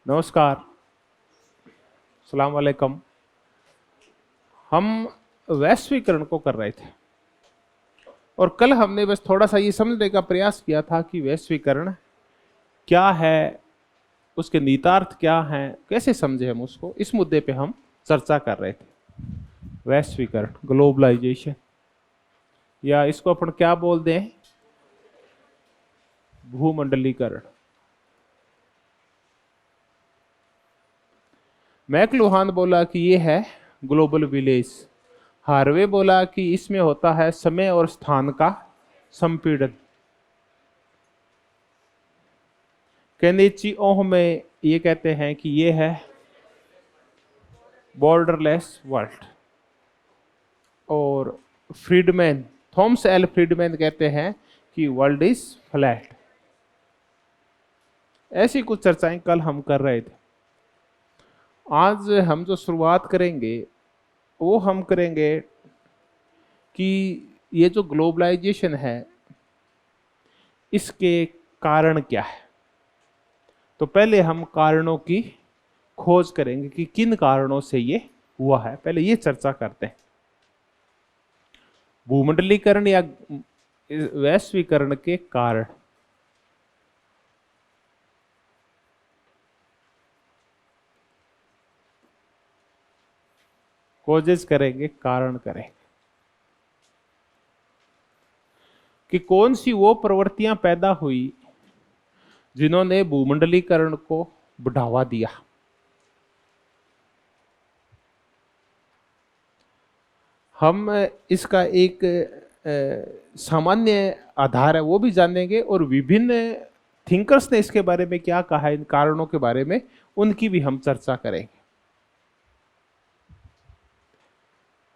नमस्कार। अस्सलाम वालेकुम। हम वैश्वीकरण को कर रहे थे और कल हमने बस थोड़ा सा ये समझने का प्रयास किया था कि वैश्वीकरण क्या है, उसके निहितार्थ क्या हैं, कैसे समझे हम उसको। इस मुद्दे पे हम चर्चा कर रहे थे। वैश्वीकरण, ग्लोबलाइजेशन, या इसको अपन क्या बोल दें, भूमंडलीकरण। मैकलुहान बोला कि ये है ग्लोबल विलेज। हार्वे बोला कि इसमें होता है समय और स्थान का संपीड़न। केनिची ओह में ये कहते हैं कि ये है बॉर्डरलेस वर्ल्ड। और फ्रीडमैन, थॉमस एल फ्रीडमैन कहते हैं कि वर्ल्ड इज फ्लैट। ऐसी कुछ चर्चाएं कल हम कर रहे थे। आज हम जो शुरुआत करेंगे वो हम करेंगे कि ये जो ग्लोबलाइजेशन है इसके कारण क्या है। तो पहले हम कारणों की खोज करेंगे कि किन कारणों से ये हुआ है। पहले ये चर्चा करते हैं। भूमंडलीकरण या वैश्वीकरण के कारण। कोजेज करेंगे, कारण करेंगे कि कौन सी वो प्रवृत्तियां पैदा हुई जिन्होंने भूमंडलीकरण को बढ़ावा दिया। हम इसका एक सामान्य आधार है वो भी जानेंगे और विभिन्न थिंकर्स ने इसके बारे में क्या कहा, इन कारणों के बारे में उनकी भी हम चर्चा करेंगे।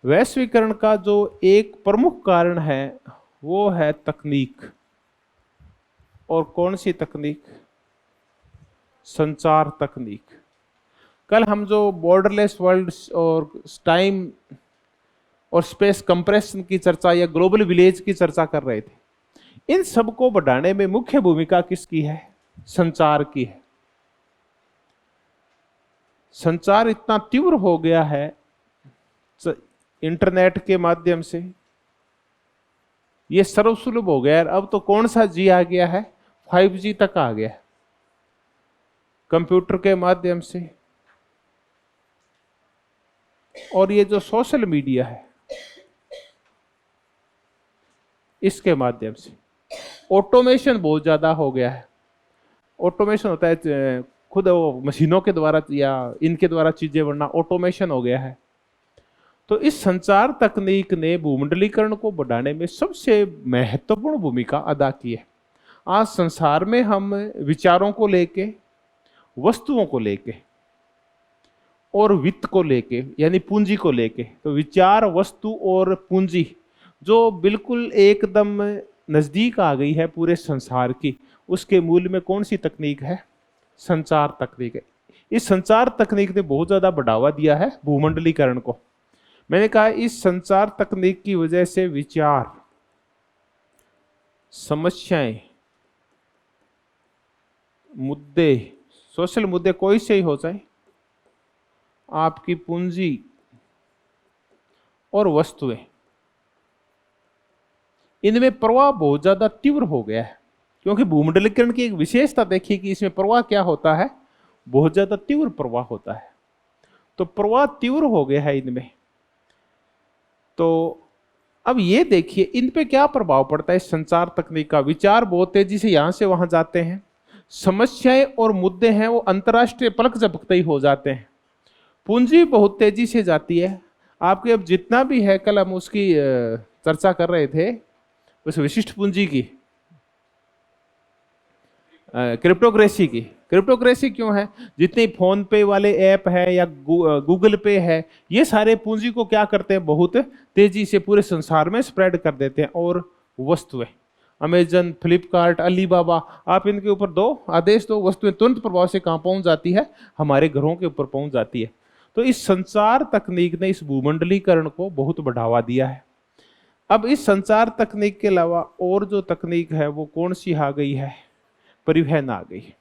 वैश्वीकरण का जो एक प्रमुख कारण है वो है तकनीक। और कौन सी तकनीक? संचार तकनीक। कल हम जो बॉर्डरलेस वर्ल्ड और टाइम और स्पेस कंप्रेशन की चर्चा या ग्लोबल विलेज की चर्चा कर रहे थे, इन सब को बढ़ाने में मुख्य भूमिका किसकी है? संचार की है। संचार इतना तीव्र हो गया है इंटरनेट के माध्यम से, ये सर्वसुलभ हो गया है। अब तो कौन सा जी आ गया है? 5G तक आ गया है। कंप्यूटर के माध्यम से और ये जो सोशल मीडिया है इसके माध्यम से ऑटोमेशन बहुत ज्यादा हो गया है। ऑटोमेशन होता है खुद वो मशीनों के द्वारा या इनके द्वारा चीजें बनना, ऑटोमेशन हो गया है। तो इस संचार तकनीक ने भूमंडलीकरण को बढ़ाने में सबसे महत्वपूर्ण भूमिका अदा की है। आज संसार में हम विचारों को लेके, वस्तुओं को लेके और वित्त को लेके यानी पूंजी को लेके, तो विचार, वस्तु और पूंजी जो बिल्कुल एकदम नजदीक आ गई है पूरे संसार की, उसके मूल में कौन सी तकनीक है? संचार तकनीक है। इस संचार तकनीक ने बहुत ज्यादा बढ़ावा दिया है भूमंडलीकरण को। मैंने कहा इस संचार तकनीक की वजह से विचार, समस्याएं, मुद्दे, सोशल मुद्दे कोई से ही हो जाए, आपकी पूंजी और वस्तुएं, इनमें प्रवाह बहुत ज्यादा तीव्र हो गया है। क्योंकि भूमंडलीकरण की एक विशेषता देखिए कि इसमें प्रवाह क्या होता है? बहुत ज्यादा तीव्र प्रवाह होता है। तो प्रवाह तीव्र हो गया है इनमें। तो अब ये देखिए इन पे क्या प्रभाव पड़ता है इस संचार तकनीक का। विचार बहुत तेजी से यहां से वहां जाते हैं, समस्याएं और मुद्दे हैं वो अंतर्राष्ट्रीय पलक झपकते ही हो जाते हैं, पूंजी बहुत तेजी से जाती है। आपके अब जितना भी है, कल हम उसकी चर्चा कर रहे थे उस विशिष्ट पूंजी की, क्रिप्टोक्रेसी की। क्रिप्टोक्रेसी क्यों है? जितने फोन पे वाले ऐप है या गूगल पे है, ये सारे पूंजी को क्या करते हैं? बहुत तेजी से पूरे संसार में स्प्रेड कर देते हैं। और वस्तुएं, अमेजन, फ्लिपकार्ट, अलीबाबा, आप इनके ऊपर दो आदेश दो, वस्तुएं तुरंत प्रभाव से कहां पहुंच जाती है? हमारे घरों के ऊपर पहुंच जाती है। तो इस संचार तकनीक ने इस भूमंडलीकरण को बहुत बढ़ावा दिया है। अब इस संचार तकनीक के अलावा और जो तकनीक है वो कौन सी आ गई है? परिवहन आ गई।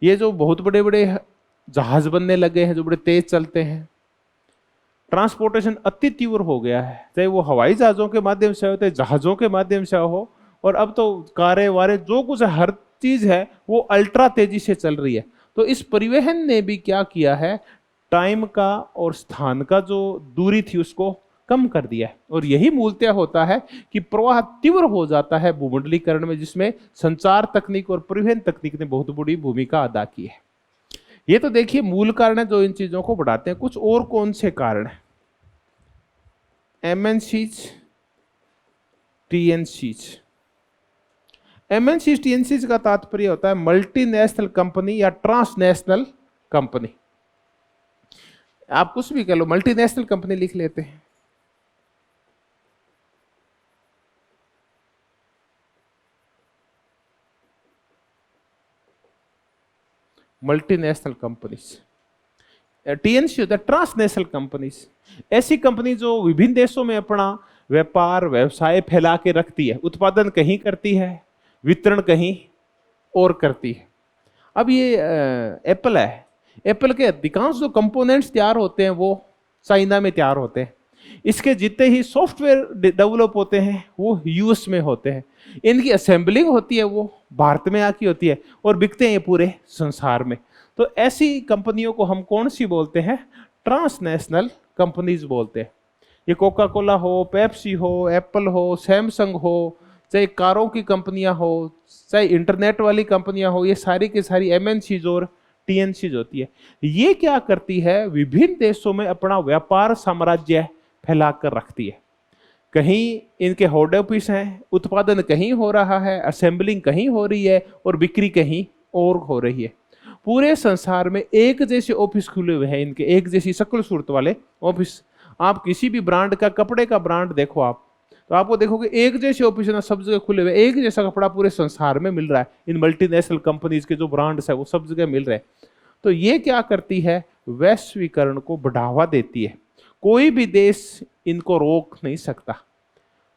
ये जो बहुत बड़े बड़े जहाज बनने लगे हैं, जो बड़े तेज चलते हैं, ट्रांसपोर्टेशन अति तीव्र हो गया है, चाहे वो हवाई जहाजों के माध्यम से हो, चाहे जहाजों के माध्यम से हो, और अब तो कारें वारे जो कुछ है, हर चीज है वो अल्ट्रा तेजी से चल रही है। तो इस परिवहन ने भी क्या किया है, टाइम का और स्थान का जो दूरी थी उसको कम कर दिया है। और यही मूलतः होता है कि प्रवाह तीव्र हो जाता है भूमंडलीकरण में, जिसमें संचार तकनीक और परिवहन तकनीक ने बहुत बड़ी भूमिका अदा की है। ये तो देखिए मूल कारण है जो इन चीजों को बढ़ाते हैं। कुछ और कौन से कारण है? एमएनसीज, टीएनसीज। एमएनसीज टीएनसीज का तात्पर्य होता है मल्टीनेशनल कंपनी या ट्रांसनेशनल कंपनी। आप कुछ भी कह लो, मल्टीनेशनल कंपनी लिख लेते हैं। Multinational companies. टीएनसी होता है ट्रांसनेशनल कंपनीज, ऐसी कंपनी जो विभिन्न देशों में अपना व्यापार व्यवसाय फैला के रखती है, उत्पादन कहीं करती है, वितरण कहीं और करती है। अब ये एप्पल है, एप्पल के अधिकांश जो कंपोनेंट्स तैयार होते हैं वो चाइना में तैयार होते हैं। इसके जितने ही सॉफ्टवेयर डेवलप होते हैं वो यूएस में होते हैं। इनकी असेंबलिंग होती है वो भारत में आकी होती है और बिकते हैं ये पूरे संसार में। तो ऐसी कंपनियों को हम कौन सी बोलते हैं? ट्रांसनेशनल कंपनीज बोलते हैं। ये कोका कोला हो, पेप्सी हो, एप्पल हो, सैमसंग हो, चाहे कारों की कंपनियां हो, चाहे इंटरनेट वाली कंपनियां हो, ये सारी की सारी एमएनसीज और टीएनसीज होती है। ये क्या करती है? विभिन्न देशों में अपना व्यापार साम्राज्य फैलाकर रखती है। कहीं इनके हेड ऑफिस हैं, उत्पादन कहीं हो रहा है, असेंबलिंग कहीं हो रही है और बिक्री कहीं और हो रही है। पूरे संसार में एक जैसे ऑफिस खुले हुए हैं इनके, एक जैसी शक्ल सूरत वाले ऑफिस। आप किसी भी ब्रांड का, कपड़े का ब्रांड देखो आप, तो आपको देखोगे एक जैसे ऑफिस ना सब जगह खुले हुए, एक जैसा कपड़ा पूरे संसार में मिल रहा है। इन मल्टीनेशनल कंपनीज के जो ब्रांड्स है वो सब जगह मिल रहे हैं। तो ये क्या करती है? वैश्वीकरण को बढ़ावा देती है। कोई भी देश इनको रोक नहीं सकता।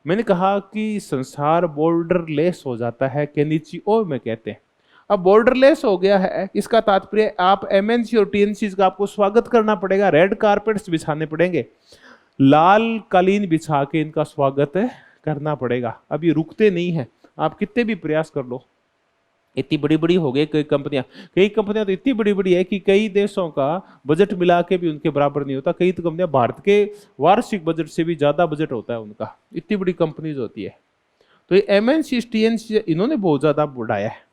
मैंने कहा कि संसार बॉर्डरलेस हो जाता है, केनिचिओ में कहते हैं। अब बॉर्डरलेस हो गया है, इसका तात्पर्य आप एमएनसी और टीएनसी का आपको स्वागत करना पड़ेगा, रेड कारपेट्स बिछाने पड़ेंगे, लाल कालीन बिछा के इनका स्वागत करना पड़ेगा। अब ये रुकते नहीं है, आप कितने भी प्रयास कर लो। इतनी बड़ी बड़ी हो गई कई कंपनियां तो इतनी बड़ी बड़ी है कि कई देशों का बजट मिला के भी उनके बराबर नहीं होता। कई तो कंपनियां भारत के वार्षिक बजट से भी ज्यादा बजट होता है उनका, इतनी बड़ी कंपनीज होती है। तो ये एमएनसी टीएनसी इन्होंने बहुत ज्यादा बढ़ाया है।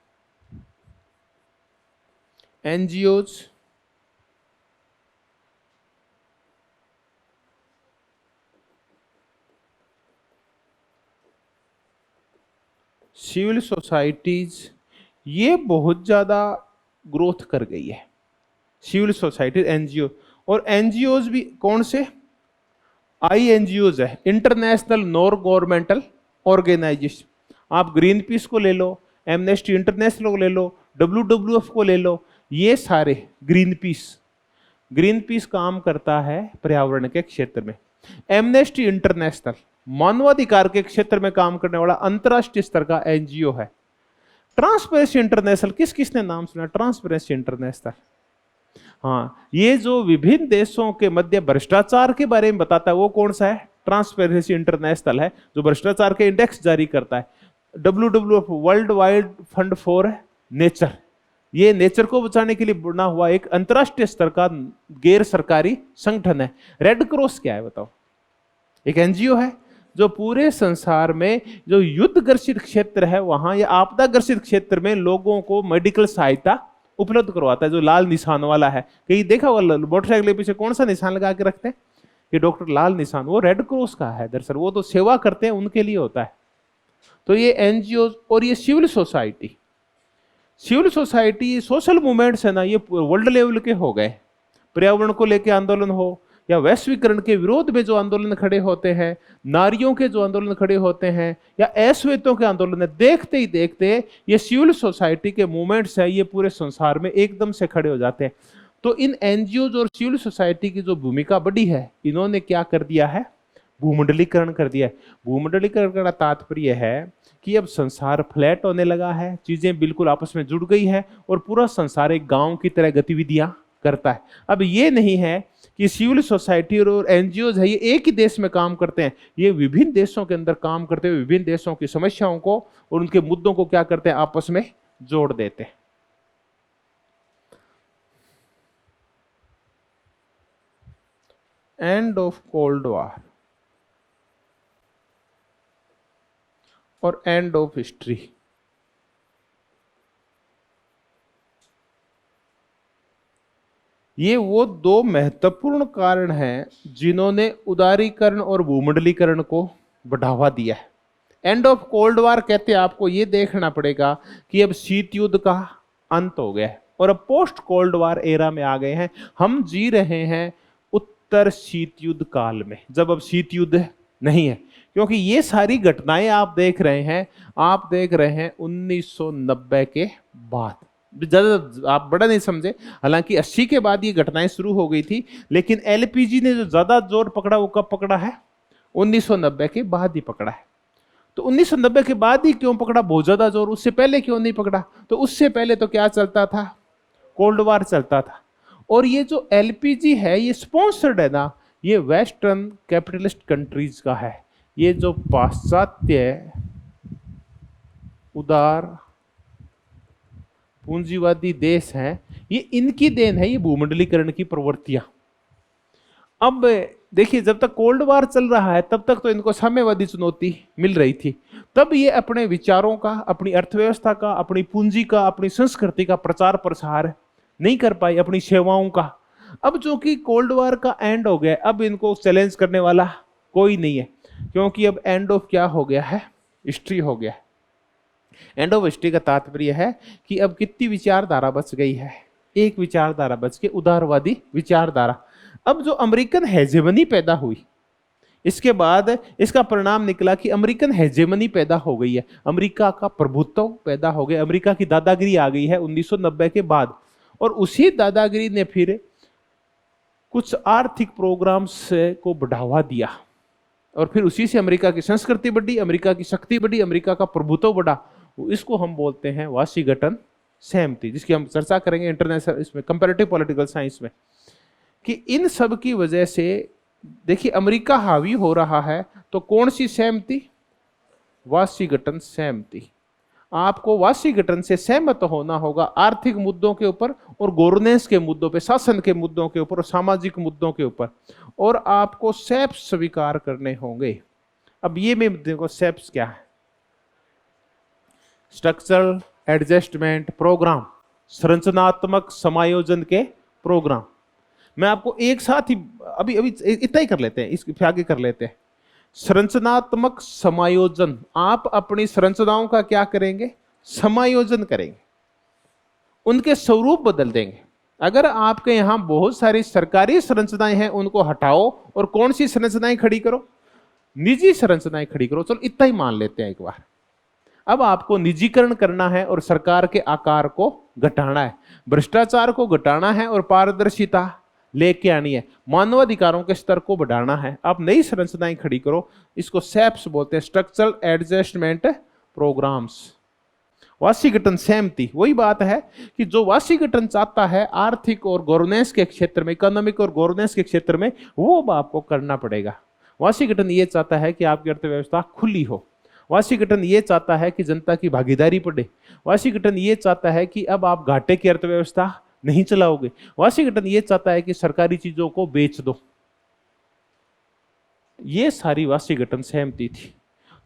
एनजीओज, सिविल सोसाइटीज, ये बहुत ज्यादा ग्रोथ कर गई है। सिविल सोसाइटी, एनजीओ, और एनजीओज भी कौन से? आईएनजीओज है, इंटरनेशनल नॉन गवर्नमेंटल ऑर्गेनाइजेशन। आप ग्रीन पीस को ले लो, एमनेस्टी इंटरनेशनल को ले लो, WWF को ले लो, ये सारे ग्रीन पीस काम करता है पर्यावरण के क्षेत्र में। एमनेस्टी इंटरनेशनल मानवाधिकार के क्षेत्र में काम करने वाला अंतरराष्ट्रीय स्तर का एनजीओ है। ट्रांसपेरेंसी इंटरनेशनल, किसने नाम सुना? ट्रांसपेरेंसी इंटरनेशनल, हाँ, ये जो विभिन्न देशों के मध्य भ्रष्टाचार के बारे में बताता है वो कौन सा है? ट्रांसपेरेंसी इंटरनेशनल है, जो भ्रष्टाचार के इंडेक्स जारी करता है। WWF, world wide fund for nature, ये नेचर को बचाने के लिए बना हुआ एक अंतरराष्ट्रीय स्तर का गैर सरकारी संगठन है। रेड क्रॉस क्या है बताओ? एक एनजीओ है जो पूरे संसार में जो युद्ध ग्रसित क्षेत्र है वहां या आपदा ग्रसित क्षेत्र में लोगों को मेडिकल सहायता उपलब्ध करवाता है। जो लाल निशान वाला है, कहीं देखा हुआ मोटरसाइकिल के पीछे कौन सा निशान लगा के रखते हैं? कि डॉक्टर लाल निशान, वो रेड क्रॉस का है दरअसल, वो तो सेवा करते हैं उनके लिए होता है। तो ये एनजीओ और ये सिविल सोसाइटी सोशल मूवमेंट्स है ना, ये वर्ल्ड लेवल के हो गए। पर्यावरण को लेकर आंदोलन हो या वैश्वीकरण के विरोध में जो आंदोलन खड़े होते हैं, नारियों के जो आंदोलन खड़े होते हैं या अश्वेतों के आंदोलन है, देखते ही देखते ये सिविल सोसाइटी के मूवमेंट्स है, ये पूरे संसार में एकदम से खड़े हो जाते हैं। तो इन एनजीओ और सिविल सोसाइटी की जो भूमिका बड़ी है, इन्होंने क्या कर दिया है? भूमंडलीकरण कर दिया है। भूमंडलीकरण का तात्पर्य है कि अब संसार फ्लैट होने लगा है, चीजें बिल्कुल आपस में जुड़ गई है और पूरा संसार एक गांव की तरह गतिविधियां करता है। अब ये नहीं है कि सिविल सोसाइटी और एनजीओज है ये एक ही देश में काम करते हैं, ये विभिन्न देशों के अंदर काम करते हुए विभिन्न देशों की समस्याओं को और उनके मुद्दों को क्या करते हैं, आपस में जोड़ देते हैं। एंड ऑफ कोल्ड वॉर और एंड ऑफ हिस्ट्री। ये वो दो महत्वपूर्ण कारण हैं जिन्होंने उदारीकरण और भूमंडलीकरण को बढ़ावा दिया है। एंड ऑफ कोल्ड वॉर कहते हैं, आपको ये देखना पड़ेगा कि अब शीत युद्ध का अंत हो गया है और अब पोस्ट कोल्ड वॉर एरा में आ गए हैं। हम जी रहे हैं उत्तर शीत युद्ध काल में, जब अब शीत युद्ध नहीं है, क्योंकि ये सारी घटनाएं आप देख रहे हैं 1990 के बाद। ज्यादा आप बड़ा नहीं समझे, हालांकि 80 के बाद ये घटनाएं शुरू हो गई थी, लेकिन एलपीजी ने जो ज्यादा जोर पकड़ा वो कब पकड़ा है, 1990 के बाद ही पकड़ा है। तो 1990 के बाद ही क्यों पकड़ा बहुत ज्यादा जोर, उससे पहले क्यों नहीं पकड़ा? तो उससे पहले तो क्या चलता था, कोल्ड वॉर चलता था। और ये जो एलपीजी है ये स्पॉन्सर्ड है ना, ये वेस्टर्न कैपिटलिस्ट कंट्रीज का है। ये जो पाश्चात्य उदार पूंजीवादी देश हैं, ये इनकी देन है, ये भूमंडलीकरण की प्रवृत्तियां। अब देखिए, जब तक कोल्ड वॉर चल रहा है तब तक तो इनको साम्यवादी चुनौती मिल रही थी, तब ये अपने विचारों का, अपनी अर्थव्यवस्था का, अपनी पूंजी का, अपनी संस्कृति का प्रचार प्रसार नहीं कर पाई, अपनी सेवाओं का। अब जो कि कोल्ड वॉर का एंड हो गया, अब इनको चैलेंज करने वाला कोई नहीं है, क्योंकि अब एंड ऑफ क्या हो गया है, हिस्ट्री हो गया है। एंड ऑफ हिस्ट्री का तात्पर्य है कि अब कितनी विचारधारा बच गई है, एक विचारधारा बच के, उदारवादी विचारधारा। अब जो अमेरिकन हेजेमनी पैदा हुई, इसके बाद इसका परिणाम निकला कि अमेरिकन हेजेमनी पैदा हो गई है, अमेरिका का प्रभुत्व पैदा हो गया, अमेरिका की दादागिरी आ गई है 1990 के बाद। और उसी दादागिरी ने फिर कुछ आर्थिक प्रोग्राम्स को बढ़ावा दिया और फिर उसी से अमेरिका की संस्कृति बढ़ी, अमेरिका की शक्ति बढ़ी, अमेरिका का प्रभुत्व बढ़ा। इसको हम बोलते हैं वाशिंगटन सहमति, जिसकी हम चर्चा करेंगे इंटरनेशनल इसमें कंपैरेटिव पॉलिटिकल साइंस में, कि इन सब की वजह से देखिए अमेरिका हावी हो रहा है। तो कौन सी सहमति, वाशिंगटन सहमति। आपको वाशिंगटन से सहमत होना होगा आर्थिक मुद्दों के ऊपर और गवर्नेंस के मुद्दों पे, शासन के मुद्दों के ऊपर और सामाजिक मुद्दों के ऊपर, और आपको सेप्स स्वीकार करने होंगे। अब ये में देखो सेप्स क्या है, स्ट्रक्चरल एडजस्टमेंट प्रोग्राम, संरचनात्मक समायोजन के प्रोग्राम। मैं आपको एक साथ ही अभी इतना ही कर लेते हैं, इसके आगे कर लेते हैं। संरचनात्मक समायोजन, आप अपनी संरचनाओं का क्या करेंगे, समायोजन करेंगे, उनके स्वरूप बदल देंगे। अगर आपके यहां बहुत सारी सरकारी संरचनाएं हैं, उनको हटाओ और कौन सी संरचनाएं खड़ी करो, निजी संरचनाएं खड़ी करो। चलो इतना ही मान लेते हैं एक बार। अब आपको निजीकरण करना है और सरकार के आकार को घटाना है, भ्रष्टाचार को घटाना है और पारदर्शिता लेके आनी है, मानवाधिकारों के स्तर को बढ़ाना है। आप नई संरचनाएं खड़ी करो, इसको सेप्स बोलते हैं, स्ट्रक्चरल एडजस्टमेंट प्रोग्राम्स। वाशिंगटन सहमति वही बात है कि जो वाशिंगटन चाहता है आर्थिक और गवर्नेंस के क्षेत्र में, इकोनॉमिक और गवर्नेंस के क्षेत्र में, वो आपको करना पड़ेगा। वाशिंगटन ये चाहता है कि आपकी अर्थव्यवस्था खुली हो, वाशिंगटन ये चाहता है कि जनता की भागीदारी बढ़े, वाशिंगटन ये चाहता है कि अब आप घाटे की अर्थव्यवस्था नहीं चलाओगे, वाशिंगटन ये चाहता है कि सरकारी चीजों को बेच दो। ये सारी वाशिंगटन सहमति थी।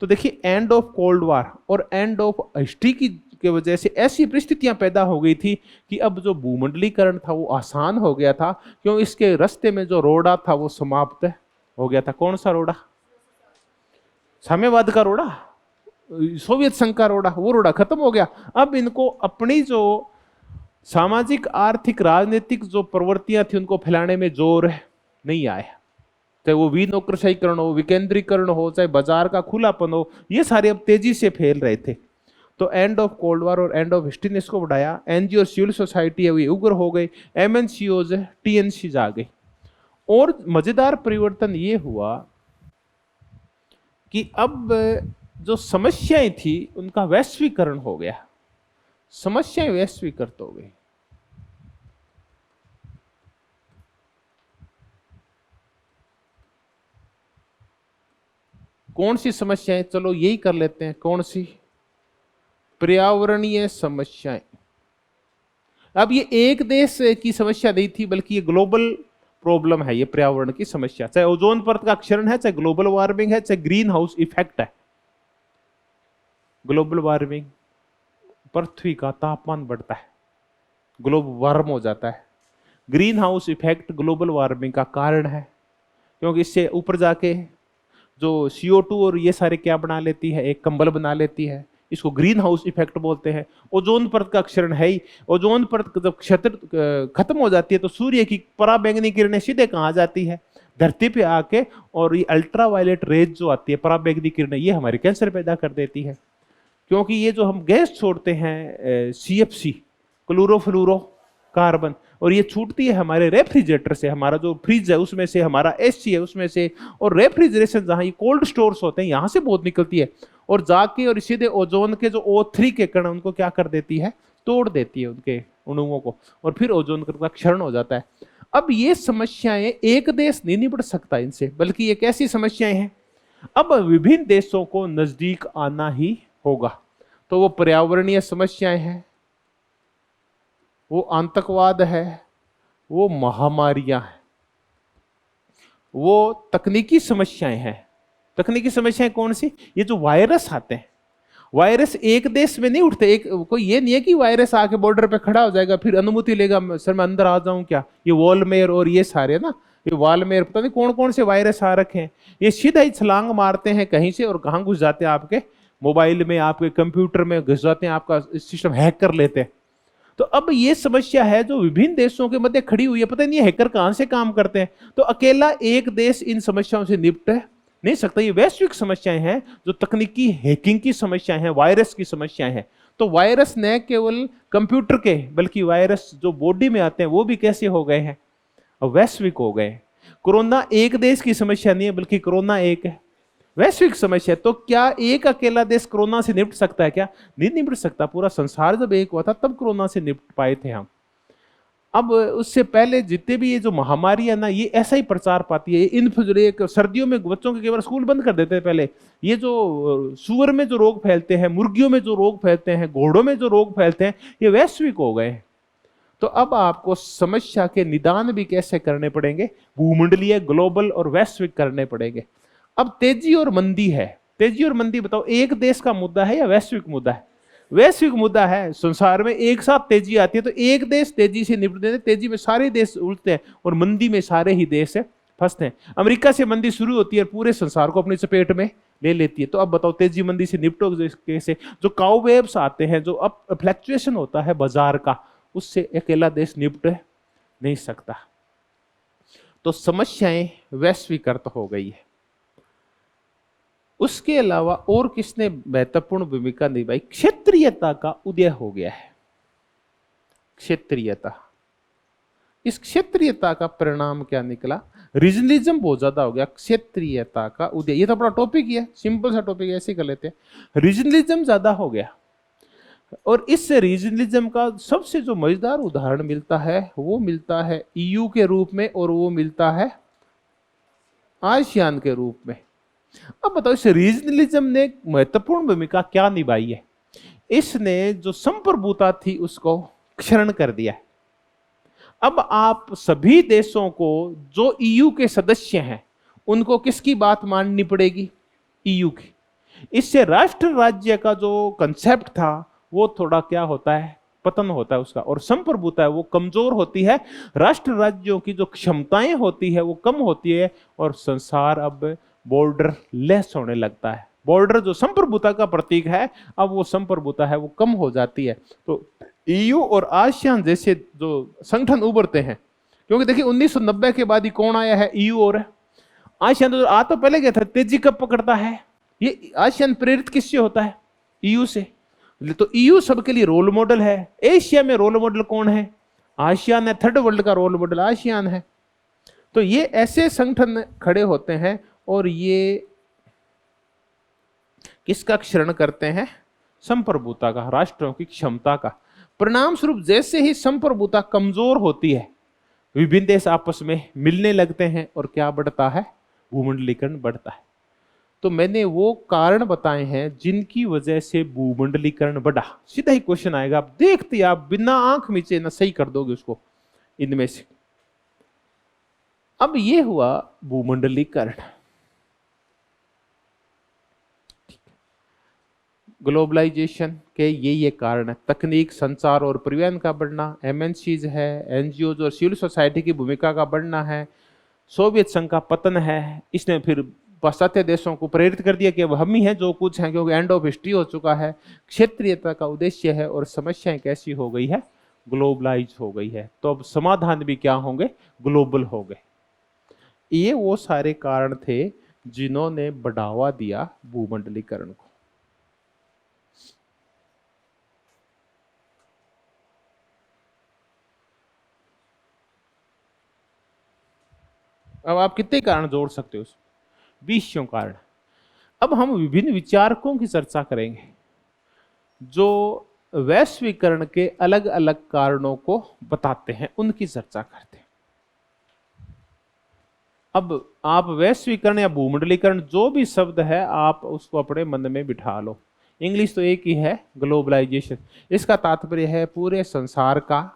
तो देखिए एंड ऑफ कोल्ड वॉर और एंड ऑफ हिस्ट्री की वजह से ऐसी परिस्थितियां पैदा हो गई थी कि अब जो भूमंडलीकरण था वो आसान हो गया था, क्यों इसके रास्ते में जो रोड़ा था वो समाप्त हो गया था। कौन सा रोड़ा, साम्यवाद का रोड़ा, सोवियत संघ का रोड़ा, वो रोड़ा खत्म हो गया। अब इनको अपनी जो सामाजिक आर्थिक राजनीतिक जो प्रवृत्तियां थी उनको फैलाने में जोर नहीं आया, चाहे वो विनौकरशाहीकरण हो, विकेंद्रीकरण हो, चाहे बाजार का खुलापन हो, ये सारे अब तेजी से फैल रहे थे। तो एंड ऑफ कोल्ड वॉर और एंड ऑफ हिस्ट्री ने इसको बढ़ाया। एनजीओ सिविल सोसाइटी है वो उग्र हो गई, एमएनसीओज टीएनसी आ गई। और मजेदार परिवर्तन ये हुआ कि अब जो समस्याएं थी उनका वैश्वीकरण हो गया, समस्याएं वैश्वीकृत हो गई। कौन सी समस्याएं, चलो यही कर लेते हैं, कौन सी? पर्यावरणीय समस्याएं। अब ये एक देश की समस्या नहीं थी, बल्कि ये ग्लोबल प्रॉब्लम है, ये पर्यावरण की समस्या। चाहे ओजोन परत का क्षरण है, चाहे ग्लोबल वार्मिंग है, चाहे ग्रीन हाउस इफेक्ट है। ग्लोबल वार्मिंग, पृथ्वी का तापमान बढ़ता है, ग्लोब वार्म हो जाता है। Green house effect global warming का कारण है, क्योंकि इससे ऊपर जाके जो CO2 और ये सारे क्या बना लेती है, एक कंबल बना लेती है, इसको ग्रीन हाउस इफेक्ट बोलते हैं। ओजोन परत का क्षरण है ही। ओजोन परत जब क्षेत्र खत्म हो जाती है तो सूर्य की पराबैंगनी किरणें सीधे कहाँ जाती है, धरती पे आके, और ये अल्ट्रावायलेट रेज जो आती है, पराबैंगनी किरणें, ये हमारे कैंसर पैदा कर देती है। क्योंकि ये जो हम गैस छोड़ते हैं CFC, क्लोरोफ्लोरो कार्बन, और ये छूटती है हमारे रेफ्रिजरेटर से, हमारा जो फ्रिज है उसमें से, हमारा AC है उसमें से, और रेफ्रिजरेशन जहाँ ये कोल्ड स्टोर्स होते हैं यहाँ से बहुत निकलती है, और जाके और सीधे ओजोन के जो O3 के कण उनको क्या कर देती है, तोड़ देती है उनके अणुओं को, और फिर ओजोन का क्षरण हो जाता है। अब ये समस्याएं एक देश नहीं निपट सकता इनसे, बल्कि ये कैसी समस्याएं हैं, अब विभिन्न देशों को नजदीक आना ही होगा। तो वो पर्यावरणीय समस्याएं हैं, वो आतंकवाद है, वो महामारियां हैं, वो तकनीकी समस्याएं हैं। तकनीकी समस्याएं कौन सी? ये जो वायरस आते हैं, वायरस एक देश में नहीं उठते, एक कोई ये नहीं है कि वायरस आके बॉर्डर पे खड़ा हो जाएगा फिर अनुमति लेगा, सर मैं अंदर आ जाऊं क्या। ये वॉलमेयर और ये सारे ना, ये वालमेयर, पता नहीं कौन कौन से वायरस आ रखे हैं, ये सीधा ही छलांग मारते हैं कहीं से और कहाँ घुस जाते हैं, आपके मोबाइल में, आपके कंप्यूटर में घुस जाते हैं, आपका सिस्टम हैक कर लेते हैं। तो अब ये समस्या है जो विभिन्न देशों के मध्य खड़ी हुई है, पता नहीं हैकर कहां से काम करते हैं। तो अकेला एक देश इन समस्याओं से निपट नहीं सकता, ये वैश्विक समस्याएं हैं, जो तकनीकी हैकिंग की समस्याएं हैं, वायरस की समस्याएं हैं। तो वायरस न केवल कंप्यूटर के, बल्कि वायरस जो बॉडी में आते हैं वो भी कैसे हो गए हैं, वैश्विक हो गए। कोरोना एक देश की समस्या नहीं है, बल्कि कोरोना एक वैश्विक समस्या। तो क्या एक अकेला देश कोरोना से निपट सकता है क्या? नहीं निपट सकता। पूरा संसार जब एक हुआ था तब कोरोना से निपट पाए थे हम। अब उससे पहले जितने भी ये जो महामारी है ना, ये ऐसा ही प्रचार पाती है। इन सर्दियों में बच्चों के केवल स्कूल बंद कर देते हैं पहले। ये जो सुअर में जो रोग फैलते हैं, मुर्गियों में जो रोग फैलते हैं, घोड़ों में जो रोग फैलते हैं, ये वैश्विक हो गए। तो अब आपको समस्या के निदान भी कैसे करने पड़ेंगे, भूमंडलीय, ग्लोबल और वैश्विक करने पड़ेंगे। अब तेजी और मंदी है, तेजी और मंदी बताओ एक देश का मुद्दा है या वैश्विक मुद्दा है? वैश्विक मुद्दा है। संसार में एक साथ तेजी आती है तो एक देश तेजी से निपटते हैं, तेजी में सारे देश उलटते हैं और मंदी में सारे ही देश फंसते हैं। अमेरिका से मंदी शुरू होती है और पूरे संसार को अपनी चपेट में ले लेती है। तो अब बताओ तेजी मंदी से निपटो कैसे? जो काउ वेव्स आते हैं, जो अब फ्लक्चुएशन होता है बाजार का, उससे अकेला देश निपट नहीं सकता। तो समस्याएं वैश्वीकृत हो गई है। उसके अलावा और किसने महत्वपूर्ण भूमिका निभाई? क्षेत्रीयता का उदय हो गया है। क्षेत्रीयता, इस क्षेत्रीयता का परिणाम क्या निकला? रीजनलिज्म बहुत ज्यादा हो गया। क्षेत्रीयता का उदय, ये तो बड़ा टॉपिक ही है, सिंपल सा टॉपिक, ऐसे कर लेते हैं। रीजनलिज्म ज्यादा हो गया और इस रीजनलिज्म का सबसे जो मजेदार उदाहरण मिलता है वो मिलता है EU के रूप में, और वो मिलता है आसियान के रूप में। अब बताओ इस रीजनलिज्म ने महत्वपूर्ण भूमिका क्या निभाई है? इसने जो संप्रभुता थी उसको क्षरण कर दिया है। अब आप सभी देशों को जो EU के सदस्य हैं उनको किसकी बात माननी पड़ेगी? EU की। इससे राष्ट्र राज्य का जो कंसेप्ट था वो थोड़ा क्या होता है, पतन होता है उसका, और संप्रभुता है वो कमजोर होती है। राष्ट्र राज्यों की जो क्षमताएं होती है वो कम होती है और संसार अब बॉर्डर लेस होने लगता है। बॉर्डर जो संप्रभुता का प्रतीक है, अब वो संप्रभुता है वो कम हो जाती है। तो EU और आसियान जैसे जो संगठन उभरते हैं, क्योंकि देखिए 1990 के बाद ही कौन आया है? EU और आसियान। तो आ तो पहले गया था, तेजी कब पकड़ता है? ये आसियान प्रेरित किससे होता है? EU से। तो EU सबके लिए रोल मॉडल है। एशिया में रोल मॉडल कौन है? आसियान है। थर्ड वर्ल्ड का रोल मॉडल आसियान है। तो ये ऐसे संगठन खड़े होते हैं और ये किसका क्षरण करते हैं? संप्रभुता का, राष्ट्रों की क्षमता का। परिणाम स्वरूप जैसे ही संप्रभुता कमजोर होती है, विभिन्न देश आपस में मिलने लगते हैं और क्या बढ़ता है? भूमंडलीकरण बढ़ता है। तो मैंने वो कारण बताए हैं जिनकी वजह से भूमंडलीकरण बढ़ा। सीधा ही क्वेश्चन आएगा, आप देखते आप बिना आंख मीचे ना सही कर दोगे उसको, इनमें से। अब ये हुआ भूमंडलीकरण। ग्लोबलाइजेशन के ये कारण है। तकनीक, संचार और परिवहन का बढ़ना, एमएनसीज है, एनजीओज और सिविल सोसाइटी की भूमिका का बढ़ना है, सोवियत संघ का पतन है। इसने फिर पाश्चात्य देशों को प्रेरित कर दिया कि अब हम ही हैं जो कुछ हैं, क्योंकि एंड ऑफ हिस्ट्री हो चुका है। क्षेत्रीयता का उद्देश्य है और समस्याएं कैसी हो गई है? ग्लोबलाइज हो गई है। तो अब समाधान भी क्या होंगे? ग्लोबल हो गए। ये वो सारे कारण थे जिन्होंने बढ़ावा दिया भूमंडलीकरण को। अब आप कितने कारण जोड़ सकते हो? 20 कारण। अब हम विभिन्न विचारकों की चर्चा करेंगे जो वैश्वीकरण के अलग अलग कारणों को बताते हैं, उनकी चर्चा करते हैं। अब आप वैश्वीकरण या भूमंडलीकरण जो भी शब्द है आप उसको अपने मन में बिठा लो। इंग्लिश तो एक ही है, ग्लोबलाइजेशन। इसका तात्पर्य है पूरे संसार का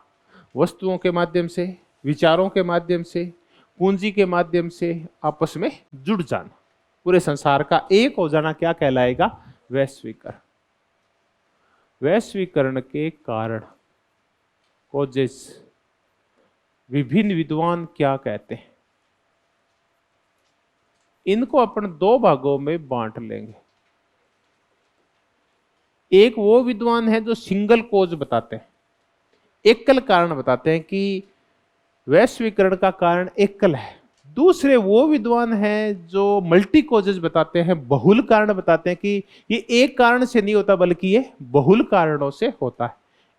वस्तुओं के माध्यम से, विचारों के माध्यम से, पूंजी के माध्यम से आपस में जुड़ जाना, पूरे संसार का एक हो जाना क्या कहलाएगा? वैश्वीकरण। वैश्वीकरण के कारण कॉजेस विभिन्न विद्वान क्या कहते हैं, इनको अपन दो भागों में बांट लेंगे। एक वो विद्वान है जो सिंगल कॉज बताते हैं, एकल कारण बताते हैं कि वैश्वीकरण का कारण एकल है। दूसरे वो विद्वान हैं जो मल्टी कॉजेज बताते हैं, बहुल कारण बताते हैं कि ये एक कारण से नहीं होता बल्कि ये बहुल कारणों से होता है।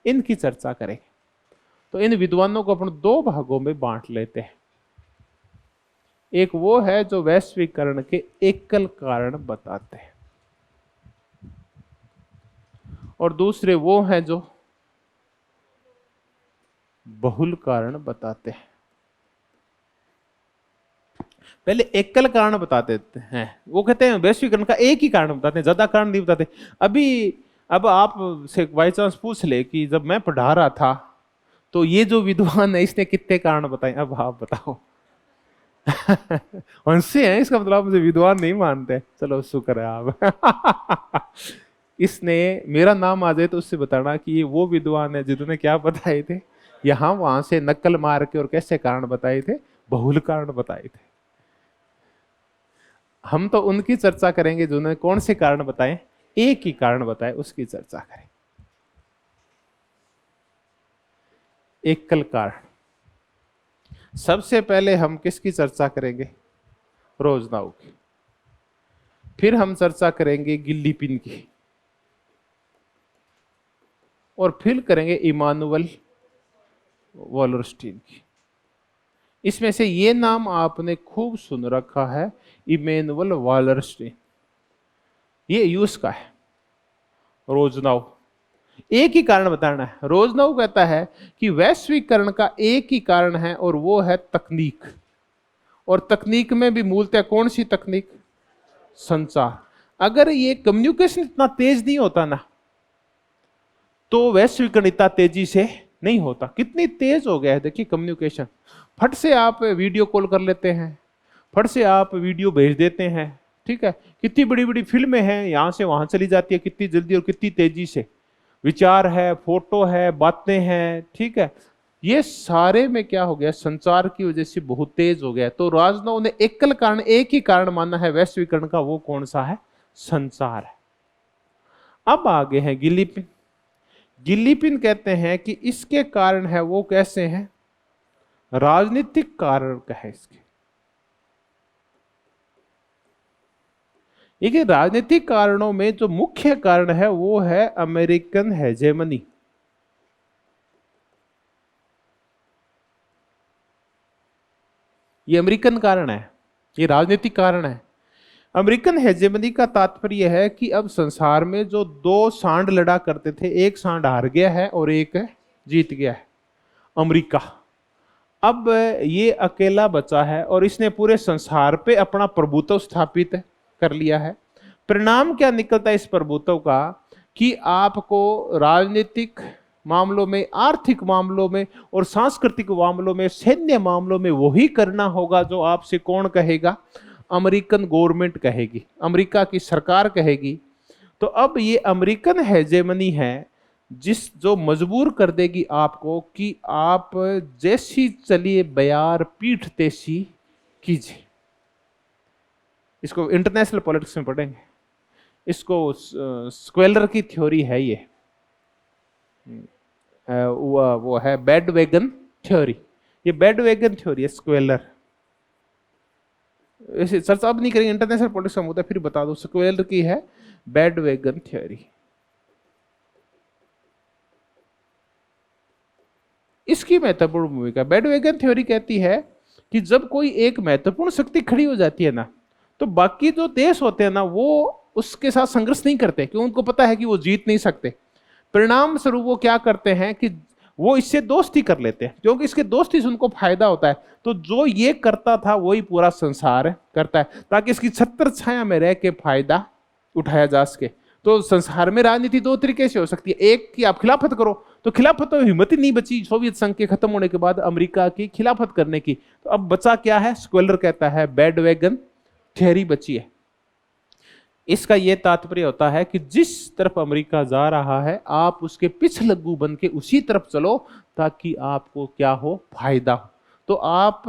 इनकी चर्चा करेंगे। तो इन विद्वानों को अपन दो भागों में बांट लेते हैं। एक वो है जो वैश्वीकरण के एकल कारण बताते हैं और दूसरे वो हैं जो बहुल कारण बताते हैं। पहले एकल कारण बताते हैं, वो कहते हैं वैश्वीकरण का एक ही कारण बताते हैं, ज्यादा कारण नहीं बताते। अब आप से बाई चांस पूछ ले कि जब मैं पढ़ा रहा था तो ये जो विद्वान है इसने कितने कारण बताए, अब आप बताओ। हंसे हैं, इसका मतलब मुझे विद्वान नहीं मानते। चलो शुक्र है आप। इसने मेरा नाम आ जाए तो उससे बताना कि ये वो विद्वान है जिन्होंने क्या बताए थे, यहां वहां से नकल मार के और कैसे कारण बताए थे? बहुल कारण बताए थे। हम तो उनकी चर्चा करेंगे जिन्होंने कौन से कारण बताए? एक ही कारण बताए, उसकी चर्चा करें। एकल कारण। सबसे पहले हम किसकी चर्चा करेंगे? रोजनाऊ की। फिर हम चर्चा करेंगे गिल्लीपिन की, और फिर करेंगे इमानुअल वॉलरस्टीन की। इसमें से ये नाम आपने खूब सुन रखा है, इमानुअल वॉलरस्टीन। ये यूएस का है। रोजनाऊ एक ही कारण बताना है। रोजनाऊ कहता है कि वैश्वीकरण का एक ही कारण है और वो है तकनीक। और तकनीक में भी मूलतः कौन सी तकनीक? संचार। अगर ये कम्युनिकेशन इतना तेज नहीं होता ना तो वैश्वीकरण इतना तेजी से नहीं होता। कितनी तेज हो गया है देखिए कम्युनिकेशन। फट से आप वीडियो कॉल कर लेते हैं, फट से आप वीडियो भेज देते हैं, ठीक है। कितनी बड़ी बड़ी फिल्में हैं, यहां से वहां चली जाती है कितनी जल्दी और कितनी तेजी से। विचार है, फोटो है, बातें हैं, ठीक है। ये सारे में क्या हो गया? संचार की वजह से बहुत तेज हो गया। तो राजनाव ने एकल कारण, एक ही कारण माना है वैश्वीकरण का, वो कौन सा है? संचार है। अब आगे है गिल्लीपिन। गिल्लीपिन कहते हैं कि इसके कारण है वो कैसे हैं? राजनीतिक कारण का है इसके। ये राजनीतिक कारणों में जो मुख्य कारण है वो है अमेरिकन हेजेमनी। ये अमेरिकन कारण है, ये राजनीतिक कारण है। अमेरिकन हेजेमनी का तात्पर्य है कि अब संसार में जो दो सांड लड़ा करते थे, एक सांड हार गया है और एक जीत गया है, अमेरिका। अब ये अकेला बचा है और इसने पूरे संसार पे अपना प्रभुत्व स्थापित कर लिया है। परिणाम क्या निकलता है इस प्रभुत्व का, कि आपको राजनीतिक मामलों में, आर्थिक मामलों में और सांस्कृतिक मामलों में, सैन्य मामलों में वही करना होगा जो आपसे कौन कहेगा, अमेरिकन गवर्नमेंट कहेगी, अमेरिका की सरकार कहेगी। तो अब ये अमेरिकन हेजेमनी है जो मजबूर कर देगी आपको कि आप जैसी चलिए बयार पीठ तैसी कीजिए। इसको इंटरनेशनल पॉलिटिक्स में पढ़ेंगे, इसको स्क्वेलर की थ्योरी है ये, वो है बैडवैगन थ्योरी। ये बैडवैगन थ्योरी है, स्क्वेलर। ऐसे चर्चा अब नहीं करेंगे, इंटरनेशनल पॉलिटिक्स में होता है, फिर बता दो। स्क्वेलर की है बैडवैगन थ्योरी। इसकी महत्वपूर्ण भूमिका, बैडवैगन थ्योरी कहती है कि जब कोई एक महत्वपूर्ण शक्ति खड़ी हो जाती है ना, तो बाकी जो देश होते हैं ना, वो उसके साथ संघर्ष नहीं करते, क्योंकि उनको पता है कि वो जीत नहीं सकते। परिणाम स्वरूप वो क्या करते हैं कि वो इससे दोस्ती कर लेते हैं, क्योंकि इसके दोस्ती से उनको फायदा होता है। तो जो ये करता था वही पूरा संसार करता है, ताकि इसकी छत्र छाया में रह के फायदा उठाया जा सके। तो संसार में राजनीति दो तरीके से हो सकती है, एक कि आप खिलाफत करो, तो खिलाफत तो हिम्मत ही नहीं बची सोवियत संघ के खत्म होने के बाद अमेरिका की खिलाफत करने की। तो अब बचा क्या है, स्क्वेलर कहता है बैडवैगन थ्योरी बची है। इसका यह तात्पर्य होता है कि जिस तरफ अमेरिका जा रहा है आप उसके पिछलग्गू बन के उसी तरफ चलो, ताकि आपको क्या हो, फायदा हो। तो आप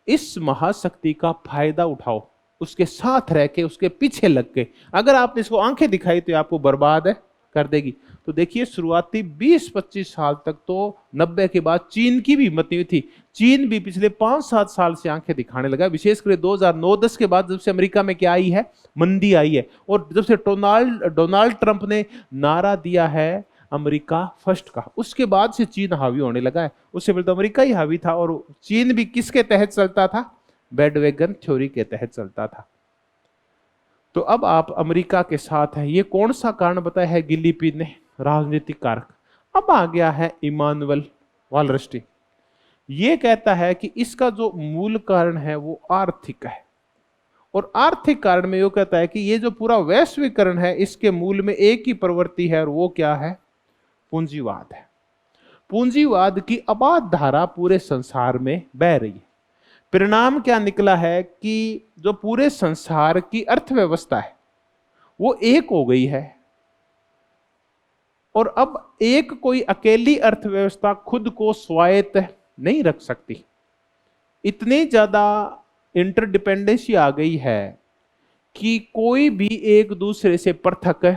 इस महाशक्ति का फायदा उठाओ, उसके साथ रह के, उसके पीछे लग के। अगर आपने इसको आंखें दिखाई तो आपको बर्बाद कर देगी। तो देखिए, शुरुआती 20-25 साल तक तो 90 के बाद चीन की भी हिम्मत नहीं हुई थी। चीन भी पिछले 5-7 साल से आंखें दिखाने लगा, विशेषकर 2009-10 के बाद, जब से अमेरिका में क्या आई है, मंदी आई है। और जब से डोनाल्ड ट्रंप ने नारा दिया है अमेरिका फर्स्ट का, उसके बाद से चीन हावी होने लगा है। उससे पहले तो अमेरिका ही हावी था, और चीन भी किसके तहत चलता था, बैडवैगन थ्योरी के तहत चलता था। तो अब आप अमेरिका के साथ हैं। ये कौन सा कारण बताया है गिल्लीपी ने, राजनीतिक कारक। अब आ गया है इमानुएल वालरस्टीन। ये कहता है कि इसका जो मूल कारण है वो आर्थिक है, और आर्थिक कारण में ये कहता है कि ये जो पूरा वैश्वीकरण है, इसके मूल में एक ही प्रवृत्ति है, और वो क्या है, पूंजीवाद है। पूंजीवाद की अबाध धारा पूरे संसार में बह रही है। परिणाम क्या निकला है कि जो पूरे संसार की अर्थव्यवस्था है वो एक हो गई है, और अब एक कोई अकेली अर्थव्यवस्था खुद को स्वायत्त नहीं रख सकती। इतनी ज्यादा इंटरडिपेंडेंसी आ गई है कि कोई भी एक दूसरे से पृथक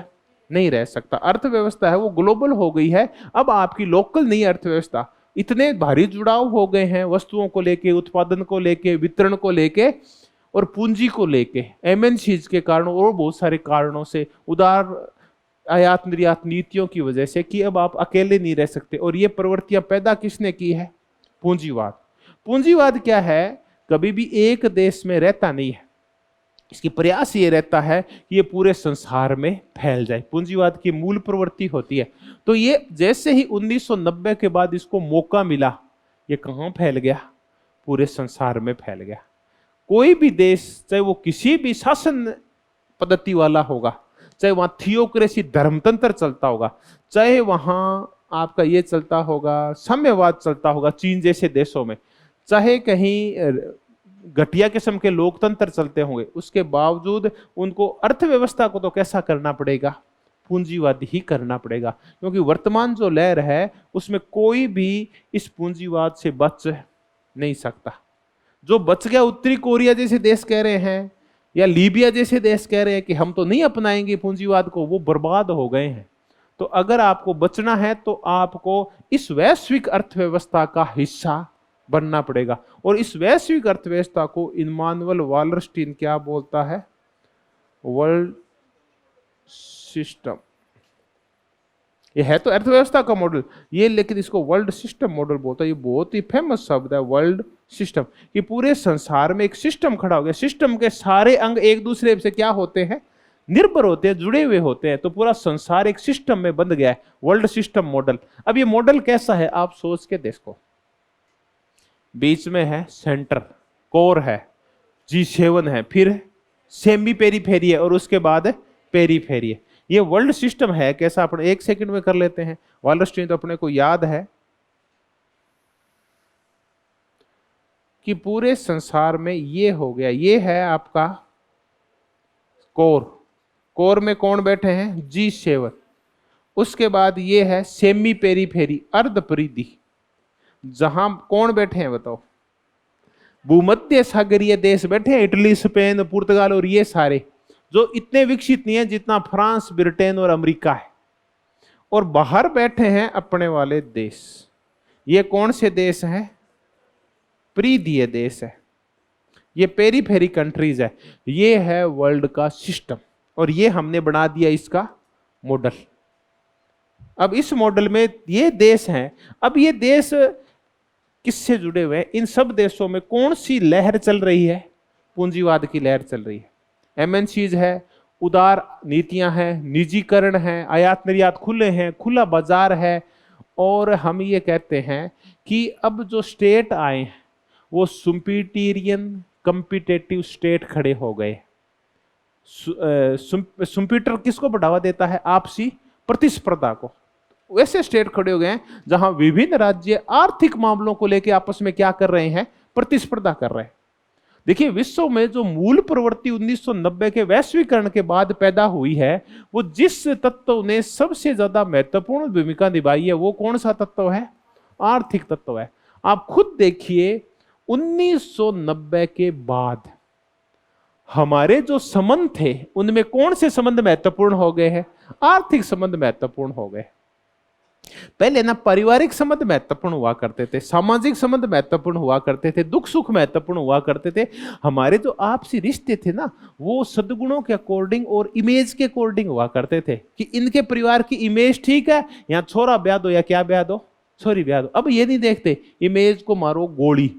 नहीं रह सकता। अर्थव्यवस्था है वो ग्लोबल हो गई है, अब आपकी लोकल नहीं अर्थव्यवस्था। इतने भारी जुड़ाव हो गए हैं वस्तुओं को लेके, उत्पादन को लेके, वितरण को लेके और पूंजी को लेके, एमएनसीज के कारणों और बहुत सारे कारणों से, उदार आयात निर्यात नीतियों की वजह से, कि अब आप अकेले नहीं रह सकते। और ये प्रवृत्तियां पैदा किसने की है, पूंजीवाद। पूंजीवाद क्या है, कभी भी एक देश में रहता नहीं है, इसकी प्रयास ये रहता है कि ये पूरे संसार में फैल जाए। पूंजीवाद की मूल प्रवृत्ति होती है। तो ये जैसे ही 1990 के बाद इसको मौका मिला, ये कहां फैल गया, पूरे संसार में फैल गया। कोई भी देश, चाहे वो किसी भी शासन पद्धति वाला होगा, चाहे वहां थियोक्रेसी धर्मतंत्र चलता होगा, चाहे वहां आपका ये चलता होगा, साम्यवाद चलता होगा चीन जैसे देशों में, चाहे कहीं घटिया किस्म के लोकतंत्र चलते होंगे, उसके बावजूद उनको अर्थव्यवस्था को तो कैसा करना पड़ेगा, पूंजीवादी ही करना पड़ेगा। क्योंकि वर्तमान जो लहर है उसमें कोई भी इस पूंजीवाद से बच नहीं सकता। जो बच गया, उत्तरी कोरिया जैसे देश कह रहे हैं या लीबिया जैसे देश कह रहे हैं कि हम तो नहीं अपनाएंगे पूंजीवाद को, वो बर्बाद हो गए हैं। तो अगर आपको बचना है तो आपको इस वैश्विक अर्थव्यवस्था का हिस्सा बनना पड़ेगा। और इस वैश्विक अर्थव्यवस्था को इमानुएल वालरस्टीन क्या बोलता है, वर्ल्ड सिस्टम। ये है तो अर्थव्यवस्था का मॉडल ये, लेकिन इसको वर्ल्ड सिस्टम मॉडल बोलता है। ये बहुत ही फेमस शब्द है, वर्ल्ड सिस्टम, कि पूरे संसार में एक सिस्टम खड़ा हो गया, सिस्टम के सारे अंग एक दूसरे से क्या होते हैं, निर्भर होते हैं, जुड़े हुए होते हैं, तो पूरा संसार एक सिस्टम में बंध गया है, वर्ल्ड सिस्टम मॉडल। अब ये मॉडल कैसा है आप सोच के देखो, बीच में है सेंटर, कोर है, G7 है, फिर सेमी पेरीफेरी है और उसके बाद पेरीफेरी है। ये वर्ल्ड सिस्टम है कैसा, अपने एक सेकंड में कर लेते हैं। वॉल स्ट्रीट तो अपने को याद है कि पूरे संसार में ये हो गया, ये है आपका कोर, कोर में कौन बैठे हैं, G7। उसके बाद ये है सेमी पेरीफेरी, अर्ध परिधि, जहां कौन बैठे हैं बताओ, भूमध्य सागरीय देश बैठे हैं, इटली, स्पेन, पुर्तगाल और ये सारे, जो इतने विकसित नहीं है जितना फ्रांस, ब्रिटेन और अमेरिका है। और बाहर बैठे हैं अपने वाले देश, ये कौन से देश हैं, परिधीय देश है, ये पेरीफेरी कंट्रीज है। ये है वर्ल्ड का सिस्टम और ये हमने बना दिया इसका मॉडल। अब इस मॉडल में ये देश हैं, अब ये देश किससे जुड़े हुए हैं, इन सब देशों में कौन सी लहर चल रही है, पूंजीवाद की लहर चल रही है। एमएनसीज है, उदार नीतियां हैं, निजीकरण है, आयात निर्यात खुले हैं, खुला बाजार है। और हम ये कहते हैं कि अब जो स्टेट आए हैं वो सुपीरियन कंपिटेटिव स्टेट खड़े हो गए। सुपीटर किसको बढ़ावा देता है, आपसी प्रतिस्पर्धा को। वैसे स्टेट खड़े हो गए हैं जहां विभिन्न राज्य आर्थिक मामलों को लेकर आपस में क्या कर रहे हैं, प्रतिस्पर्धा कर रहे हैं। देखिए विश्व में जो मूल प्रवृत्ति 1990 के वैश्वीकरण के बाद पैदा हुई है, वो जिस तत्व ने सबसे ज्यादा महत्वपूर्ण भूमिका निभाई है वो कौन सा तत्व है, आर्थिक तत्व है। आप खुद देखिए 1990 के बाद हमारे जो संबंध थे उनमें कौन से संबंध महत्वपूर्ण हो गए हैं, आर्थिक संबंध महत्वपूर्ण हो गए। पहले ना पारिवारिक संबंध महत्वपूर्ण हुआ करते थे, सामाजिक संबंध महत्वपूर्ण हुआ करते थे, दुख सुख महत्वपूर्ण हुआ करते थे। हमारे जो आपसी रिश्ते थे ना वो सद्गुणों के अकॉर्डिंग और इमेज के अकॉर्डिंग हुआ करते थे, कि इनके परिवार की इमेज ठीक है, यहाँ छोरा ब्याह दो या क्या ब्याह दो, छोरी ब्याह दो। अब ये नहीं देखते इमेज को मारो गोली,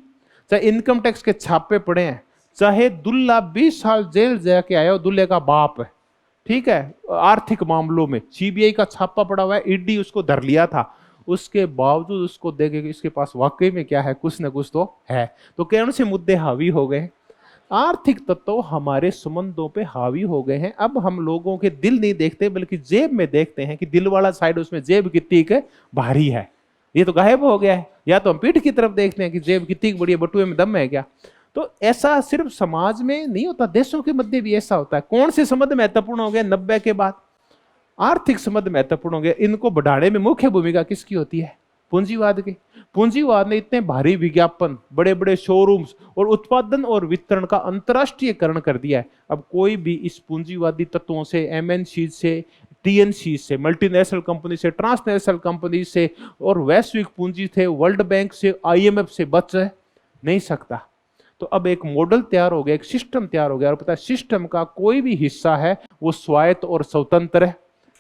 चाहे इनकम टैक्स के छापे पड़े हैं, चाहे दुल्ला 20 साल जेल जाके आया हो, दुल्ले का बाप है, ठीक है, आर्थिक मामलों में सीबीआई का छापा पड़ा हुआ है, ईडी उसको धर लिया था, उसके बावजूद उसको देखे कि इसके पास वाकई में क्या है, कुछ न कुछ तो है। तो कौन से मुद्दे हावी हो गए, आर्थिक तत्व हमारे संबंधों पे हावी हो गए हैं। अब हम लोगों के दिल नहीं देखते बल्कि जेब में देखते हैं कि दिल वाला साइड उसमें जेब कितनी भारी है, ये तो गायब हो गया है। या तो हम पीठ की तरफ देखते हैं कि जेब कितनी बड़ी है, बटुए में दम है क्या। तो ऐसा सिर्फ समाज में नहीं होता, देशों के मध्य भी ऐसा होता है। कौन से संबंध महत्वपूर्ण हो गए 90 के बाद, आर्थिक संबंध महत्वपूर्ण हो गए। इनको बढ़ाने में मुख्य भूमिका किसकी होती है, पूंजीवाद की। पूंजीवाद ने इतने भारी विज्ञापन, बड़े बड़े शोरूम्स और उत्पादन और वितरण का अंतरराष्ट्रीयकरण कर दिया है। अब कोई भी इस पूंजीवादी तत्वों से, एमएनसी से, टीएनसी से, मल्टीनेशनल कंपनी से, ट्रांसनेशनल कंपनी से और वैश्विक पूंजी से, वर्ल्ड बैंक से, आईएमएफ से बच नहीं सकता। तो अब एक मॉडल तैयार हो गया, एक सिस्टम तैयार हो गया। और पता है सिस्टम का कोई भी हिस्सा है वो स्वायत्त और स्वतंत्र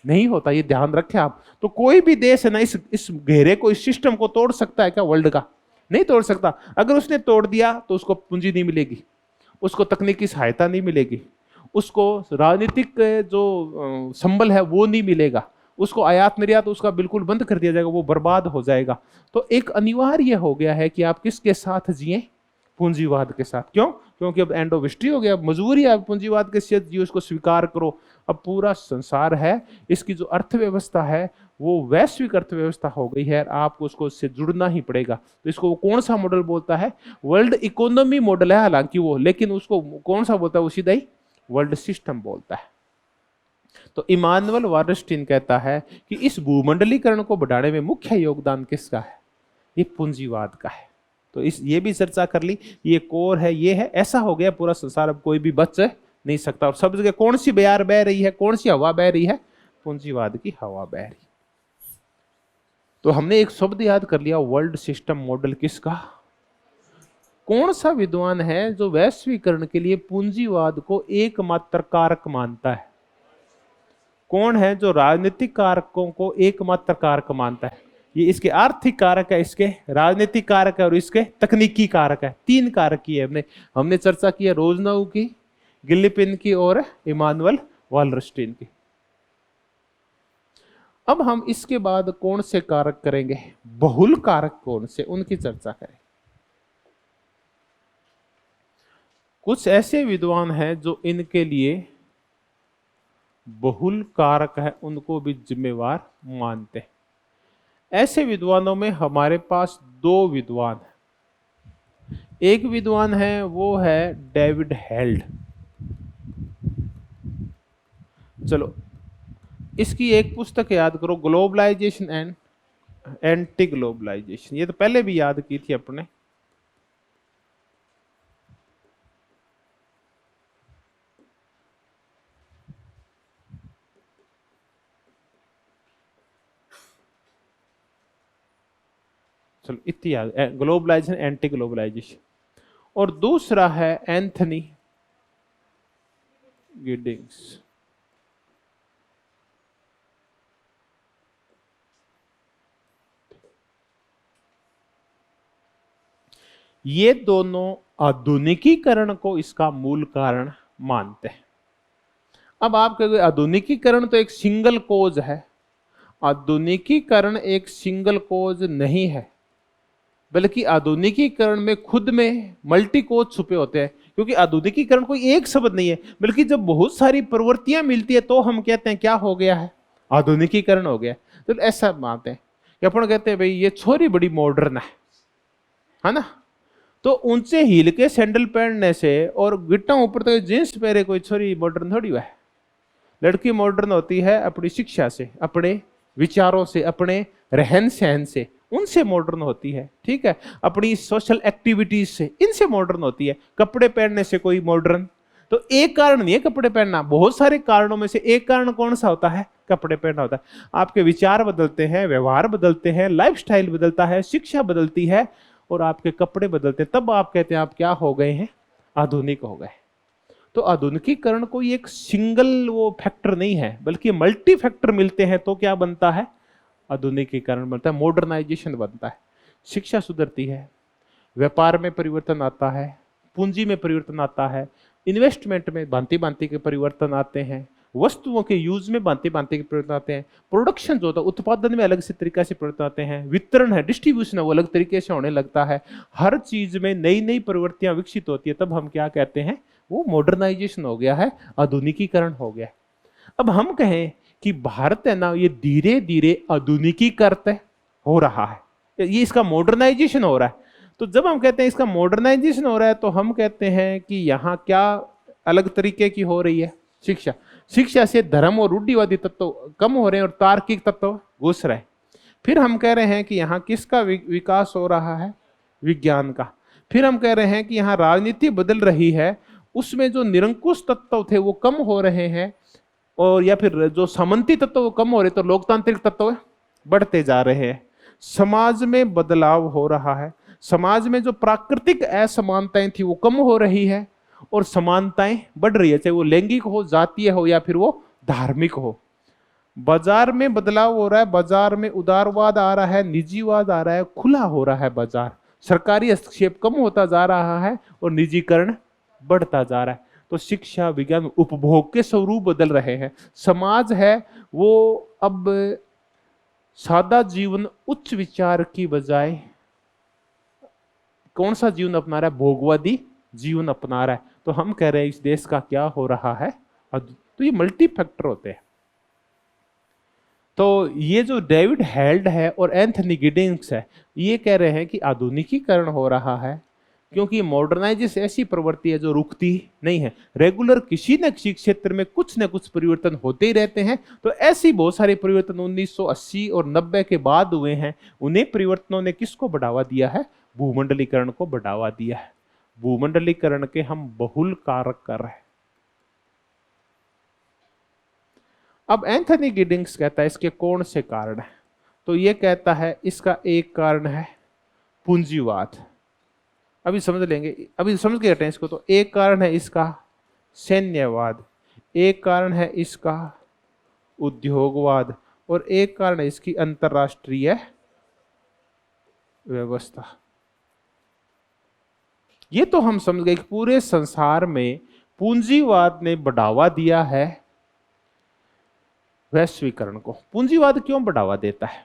नहीं होता, ये ध्यान रखें आप। तो कोई भी देश है ना इस घेरे को, इस सिस्टम को तोड़ सकता है क्या, वर्ल्ड का नहीं तोड़ सकता। अगर उसने तोड़ दिया तो उसको पूंजी नहीं मिलेगी, उसको तकनीकी सहायता नहीं मिलेगी, उसको राजनीतिक जो संबल है वो नहीं मिलेगा, उसको आयात निर्यात उसका बिल्कुल बंद कर दिया जाएगा, वो बर्बाद हो जाएगा। तो एक अनिवार्य हो गया है कि आप किसके साथ जिए, पूंजीवाद के साथ। क्यों, क्योंकि अब एंड ऑफ हिस्ट्री हो गया, मजबूरी है पूंजीवाद के साथ जियो, उसको स्वीकार करो। अब पूरा संसार है, इसकी जो अर्थव्यवस्था है वो वैश्विक अर्थव्यवस्था हो गई है, आपको उसको उससे जुड़ना ही पड़ेगा। तो इसको वो कौन सा मॉडल बोलता है, वर्ल्ड इकोनॉमी मॉडल है हालांकि वो, लेकिन उसको कौन सा बोलता है, वो सीधा ही वर्ल्ड सिस्टम बोलता है। तो इमानुएल वालरस्टीन कहता है कि इस भूमंडलीकरण को बढ़ाने में मुख्य योगदान किसका है, ये पूंजीवाद का है। तो ये भी चर्चा कर ली, ये कोर है, ये है, ऐसा हो गया पूरा संसार, अब कोई भी बच नहीं सकता। और सब जगह कौन सी बयार बह रही है, कौन सी हवा बह रही है, पूंजीवाद की हवा बह रही। तो हमने एक शब्द याद कर लिया, वर्ल्ड सिस्टम मॉडल किसका। कौन सा विद्वान है जो वैश्वीकरण के लिए पूंजीवाद को एकमात्र कारक मानता है, कौन है जो राजनीतिक कारकों को एकमात्र कारक मानता है। ये इसके आर्थिक कारक है, इसके राजनीतिक कारक है और इसके तकनीकी कारक है। 3 कारक की है हमने चर्चा की है, रोजनाऊ की, गिल्लिपिन की और इमानुअल वालरस्टीन की। अब हम इसके बाद कौन से कारक करेंगे, बहुल कारक कौन से, उनकी चर्चा करें। कुछ ऐसे विद्वान हैं जो इनके लिए बहुल कारक है उनको भी जिम्मेवार मानते हैं। ऐसे विद्वानों में हमारे पास 2 विद्वान हैं। एक विद्वान है वो है डेविड हेल्ड। चलो इसकी एक पुस्तक याद करो, ग्लोबलाइजेशन एंड एंटी ग्लोबलाइजेशन। ये तो पहले भी याद की थी अपने। चलो इतनी याद, ग्लोबलाइजेशन एंटी ग्लोबलाइजेशन। और दूसरा है एंथनी गिडिंग्स। ये दोनों आधुनिकीकरण को इसका मूल कारण मानते हैं। अब आप कहोगे आधुनिकीकरण तो एक सिंगल कोज है। आधुनिकीकरण एक सिंगल कोज नहीं है, बल्कि आधुनिकीकरण में खुद में मल्टी कोज छुपे होते हैं। क्योंकि आधुनिकीकरण कोई एक शब्द नहीं है, बल्कि जब बहुत सारी प्रवृत्तियां मिलती है तो हम कहते हैं क्या हो गया है, आधुनिकीकरण हो गया। तो ऐसा मानते हैं कि अपन कहते हैं भाई ये छोरी बड़ी मॉडर्न है ना। तो ऊंचे हील के सैंडल पहनने से और गिट्टा ऊपर तक जींस पहने कोई छोरी मॉडर्न थोड़ी है। लड़की मॉडर्न होती है अपनी शिक्षा से, अपने विचारों से, अपने रहन सहन से, उनसे मॉडर्न होती है। ठीक है, अपनी सोशल एक्टिविटीज से, इनसे मॉडर्न होती है। कपड़े पहनने से कोई मॉडर्न तो एक कारण नहीं है कपड़े पहनना, बहुत सारे कारणों में से एक कारण कौन सा होता है, कपड़े पहनना होता है। आपके विचार बदलते हैं, व्यवहार बदलते हैं, लाइफस्टाइल बदलता है, शिक्षा बदलती है और आपके कपड़े बदलते हैं, तब आप कहते हैं आप क्या हो गए हैं, आधुनिक हो गए। तो आधुनिकीकरण कोई एक सिंगल वो फैक्टर नहीं है, बल्कि मल्टी फैक्टर मिलते हैं तो क्या बनता है, आधुनिकीकरण बनता है, मॉडर्नाइजेशन बनता है। शिक्षा सुधरती है, व्यापार में परिवर्तन आता है, पूंजी में परिवर्तन आता है, इन्वेस्टमेंट में भांति भांति के परिवर्तन आते हैं, वस्तुओं के यूज में भांति भांति के परिवर्तन आते हैं, प्रोडक्शन जो होता है उत्पादन में अलग से तरीके से परिवर्तन आते हैं, वितरण है, डिस्ट्रीब्यूशन है वो अलग तरीके से होने लगता है। हर चीज में नई नई प्रवृत्तियां विकसित होती है, तब हम क्या कहते हैं, वो मॉडर्नाइजेशन हो गया है, आधुनिकीकरण हो गया है। अब हम कहें कि भारत है ना ये धीरे धीरे आधुनिकीकरण हो रहा है, ये इसका मॉडर्नाइजेशन हो रहा है। तो जब हम कहते हैं इसका मॉडर्नाइजेशन हो रहा है तो हम कहते हैं कि यहाँ क्या अलग तरीके की हो रही है, शिक्षा। शिक्षा से धर्म और रूढ़िवादी तत्व कम हो रहे हैं और तार्किक तत्व घुस रहे हैं। फिर हम कह रहे हैं कि यहाँ किसका विकास हो रहा है, विज्ञान का। फिर हम कह रहे हैं कि यहाँ राजनीति बदल रही है, उसमें जो निरंकुश तत्व थे वो कम हो रहे हैं, और या फिर जो सामंती तत्व वो कम हो रहे तो लोकतांत्रिक तत्व बढ़ते जा रहे हैं। समाज में बदलाव हो रहा है, समाज में जो प्राकृतिक असमानताएं थी वो कम हो रही है और समानताएं बढ़ रही है, चाहे वो लैंगिक हो, जातीय हो या फिर वो धार्मिक हो। बाजार में बदलाव हो रहा है, बाजार में उदारवाद आ रहा है, निजीवाद आ रहा है, खुला हो रहा है बाजार, सरकारी हस्तक्षेप कम होता जा रहा है और निजीकरण बढ़ता जा रहा है। तो शिक्षा, विज्ञान, उपभोग के स्वरूप बदल रहे हैं। समाज है वो अब सादा जीवन, उच्च विचार की बजाय कौन सा जीवन अपना रहा है, भोगवादी जीवन अपना रहा है। तो हम कह रहे हैं इस देश का क्या हो रहा है, तो ये मल्टी फैक्टर होते हैं। तो ये जो डेविड हेल्ड है और एंथनी गिडिंग्स है, ये कह रहे हैं कि आधुनिकीकरण हो रहा है क्योंकि मॉडर्नाइजेशन ऐसी प्रवृत्ति है जो रुकती नहीं है। रेगुलर किसी न किसी क्षेत्र में कुछ न कुछ परिवर्तन होते ही रहते हैं। तो ऐसी बहुत सारे परिवर्तन 1980 और 90 के बाद हुए हैं। उन्हें परिवर्तनों ने किसको बढ़ावा दिया है, भूमंडलीकरण को बढ़ावा दिया है। भूमंडलीकरण के हम बहुल कारक कर रहे हैं। अब एंथनी गिडिंग्स कहता है इसके कौन से कारण है, तो ये कहता है इसका एक कारण है पूंजीवाद। अभी समझ लेंगे, अभी समझ के हटें इसको। तो एक कारण है इसका सैन्यवाद, एक कारण है इसका उद्योगवाद और एक कारण है इसकी अंतरराष्ट्रीय व्यवस्था। ये तो हम समझ गए कि पूरे संसार में पूंजीवाद ने बढ़ावा दिया है वैश्वीकरण को। पूंजीवाद क्यों बढ़ावा देता है?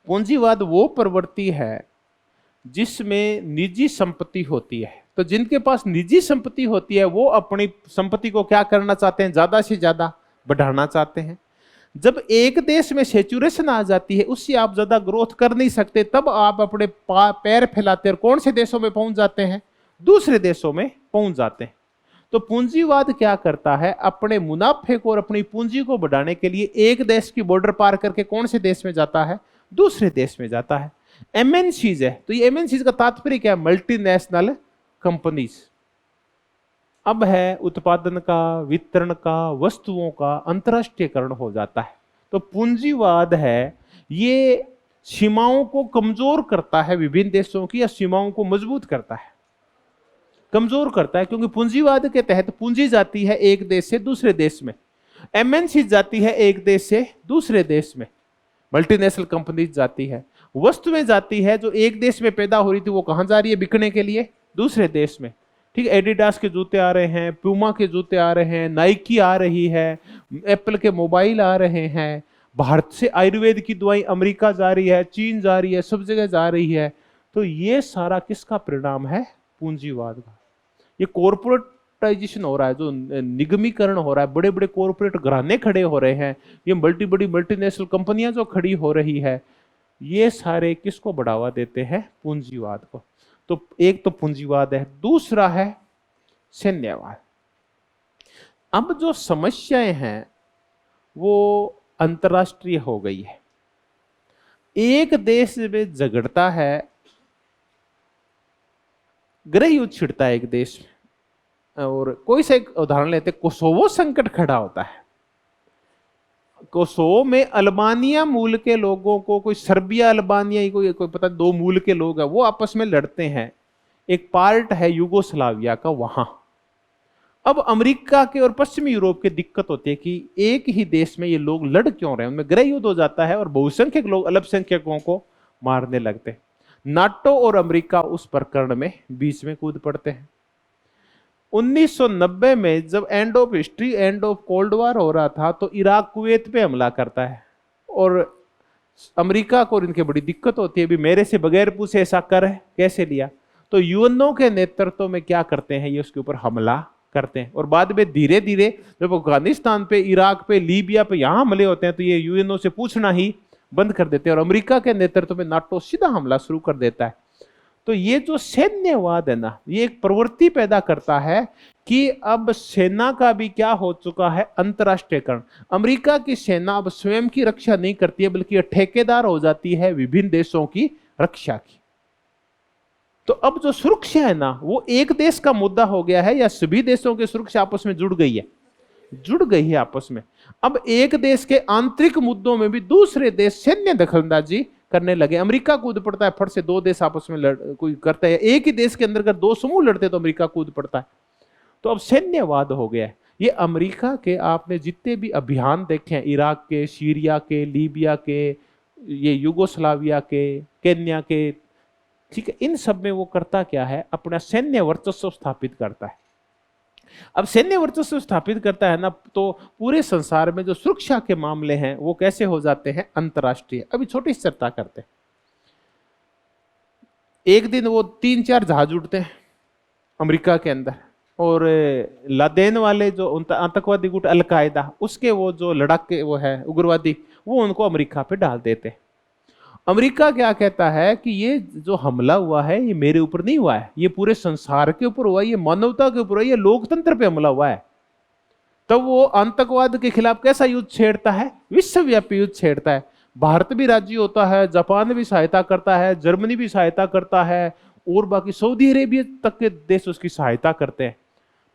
पूंजीवाद वो प्रवृत्ति है जिसमें निजी संपत्ति होती है। तो जिनके पास निजी संपत्ति होती है वो अपनी संपत्ति को क्या करना चाहते हैं? ज्यादा से ज्यादा बढ़ाना चाहते हैं। जब एक देश में सेचुरेशन आ जाती है, उससे आप ज्यादा ग्रोथ कर नहीं सकते, तब आप अपने पैर फैलाते हैं और कौन से देशों में पहुंच जाते हैं? दूसरे देशों में पहुंच जाते हैं। तो पूंजीवाद क्या करता है? अपने मुनाफे को और अपनी पूंजी को बढ़ाने के लिए एक देश की बॉर्डर पार करके कौन से देश में जाता है? दूसरे देश में जाता है। एमएनसीज है, तो ये एमएनसीज का तात्पर्य क्या है? Multinational companies. अब है उत्पादन का, वितरण का, वस्तुओं का अंतरराष्ट्रीयकरण हो जाता है। तो पूंजीवाद है ये सीमाओं को कमजोर करता है विभिन्न देशों की, या सीमाओं को मजबूत करता है? कमजोर करता है, क्योंकि पूंजीवाद के तहत पूंजी जाती है एक देश से दूसरे देश में, एमएनसी जाती है एक देश से दूसरे देश में, मल्टीनेशनल कंपनीज जाती है, वस्तुएं जाती है जो एक देश में पैदा हो रही थी वो कहां जा रही है बिकने के लिए? दूसरे देश में। ठीक है, एडिडास के जूते आ रहे हैं, प्यूमा के जूते आ रहे हैं, नाइकी आ रही है, एप्पल के मोबाइल आ रहे हैं, भारत से आयुर्वेद की दवाई अमेरिका जा रही है, चीन जा रही है, सब जगह जा रही है। तो ये सारा किसका परिणाम है? पूंजीवाद का। ये कॉर्पोरेटाइजेशन हो रहा है, जो निगमीकरण हो रहा है, बड़े बड़े कॉर्पोरेट घराने खड़े हो रहे हैं, ये मल्टीनेशनल कंपनियां जो खड़ी हो रही है, ये सारे किसको बढ़ावा देते हैं? पूंजीवाद को। तो एक तो पूंजीवाद है, दूसरा है सैन्यवाद। अब जो समस्याएं हैं वो अंतरराष्ट्रीय हो गई है। एक देश में झगड़ता है, गृह युद्ध छिड़ता है एक देश में, और कोई सा एक उदाहरण लेते, कोसोवो संकट खड़ा होता है। कोसोवो में अल्बानिया मूल के लोगों को, कोई सर्बिया अल्बानिया, कोई पता, दो मूल के लोग हैं, वो आपस में लड़ते हैं। एक पार्ट है यूगोस्लाविया का वहां। अब अमेरिका के और पश्चिमी यूरोप की दिक्कत होती है कि एक ही देश में ये लोग लड़ क्यों रहे हैं, उनमें गृह युद्ध हो जाता है और बहुसंख्यक लोग अल्पसंख्यकों को मारने लगते हैं। नाटो और अमेरिका उस प्रकरण में बीच में कूद पड़ते हैं। 1990 में जब end of history, end of cold war हो रहा था, तो इराक कुवैत पे हमला करता है और अमेरिका को इनके बड़ी दिक्कत होती है, भी मेरे से बगैर पूछे ऐसा कर कैसे लिया। तो यूएनओ के नेतृत्व में क्या करते हैं, ये उसके ऊपर हमला करते हैं। और बाद में धीरे धीरे जब अफगानिस्तान पे, इराक पे, लीबिया पे यहाँ हमले होते हैं, तो ये यूएनओ से पूछना ही बंद कर देते हैं और अमेरिका के नेतृत्व में नाटो सीधा हमला शुरू कर देता है। तो ये जो सैन्यवाद है ना, ये एक प्रवृत्ति पैदा करता है कि अब सेना का भी क्या हो चुका है? अंतरराष्ट्रीयकरण। अमेरिका की सेना अब स्वयं की रक्षा नहीं करती है, बल्कि ठेकेदार हो जाती है विभिन्न देशों की रक्षा की। तो अब जो सुरक्षा है ना, वो एक देश का मुद्दा हो गया है, या सभी देशों की सुरक्षा आपस में जुड़ गई है? जुड़ गई है आपस में। अब एक देश के आंतरिक मुद्दों में भी दूसरे देश सैन्य दखलंदाजी करने लगे। अमेरिका कूद पड़ता है, फट से दो देश आपस में कोई करता है। एक ही देश के अंदर अगर दो समूह लड़ते तो अमेरिका कूद पड़ता है। तो अब सैन्यवाद हो गया है। ये अमेरिका के आपने जितने भी अभियान देखे हैं, इराक के, सीरिया के, लीबिया के, ये युगोस्लाविया के, केन्या के, ठीक है, इन सब में वो करता क्या है? अपना सैन्य वर्चस्व स्थापित करता है। अब सैन्य वर्चस्व स्थापित करता है ना, तो पूरे संसार में जो सुरक्षा के मामले हैं वो कैसे हो जाते हैं? अंतरराष्ट्रीय। अभी छोटी सी चर्चा करते हैं। एक दिन वो 3-4 जहाज उड़ते हैं अमेरिका के अंदर, और लादेन वाले जो आतंकवादी गुट अलकायदा, उसके वो जो लड़ाके वो है उग्रवादी, वो उनको अमेरिका पे डाल देते हैं। अमेरिका क्या कहता है कि ये जो हमला हुआ है ये मेरे ऊपर नहीं हुआ है, ये पूरे संसार के ऊपर हुआ है, ये मानवता के ऊपर हुआ है, ये लोकतंत्र पे हमला हुआ है। तब वो आतंकवाद के खिलाफ कैसा युद्ध छेड़ता है? विश्वव्यापी युद्ध छेड़ता है। भारत भी राजी होता है, जापान भी सहायता करता है, जर्मनी भी सहायता करता है, और बाकी सऊदी अरेबिया तक के देश उसकी सहायता करते हैं।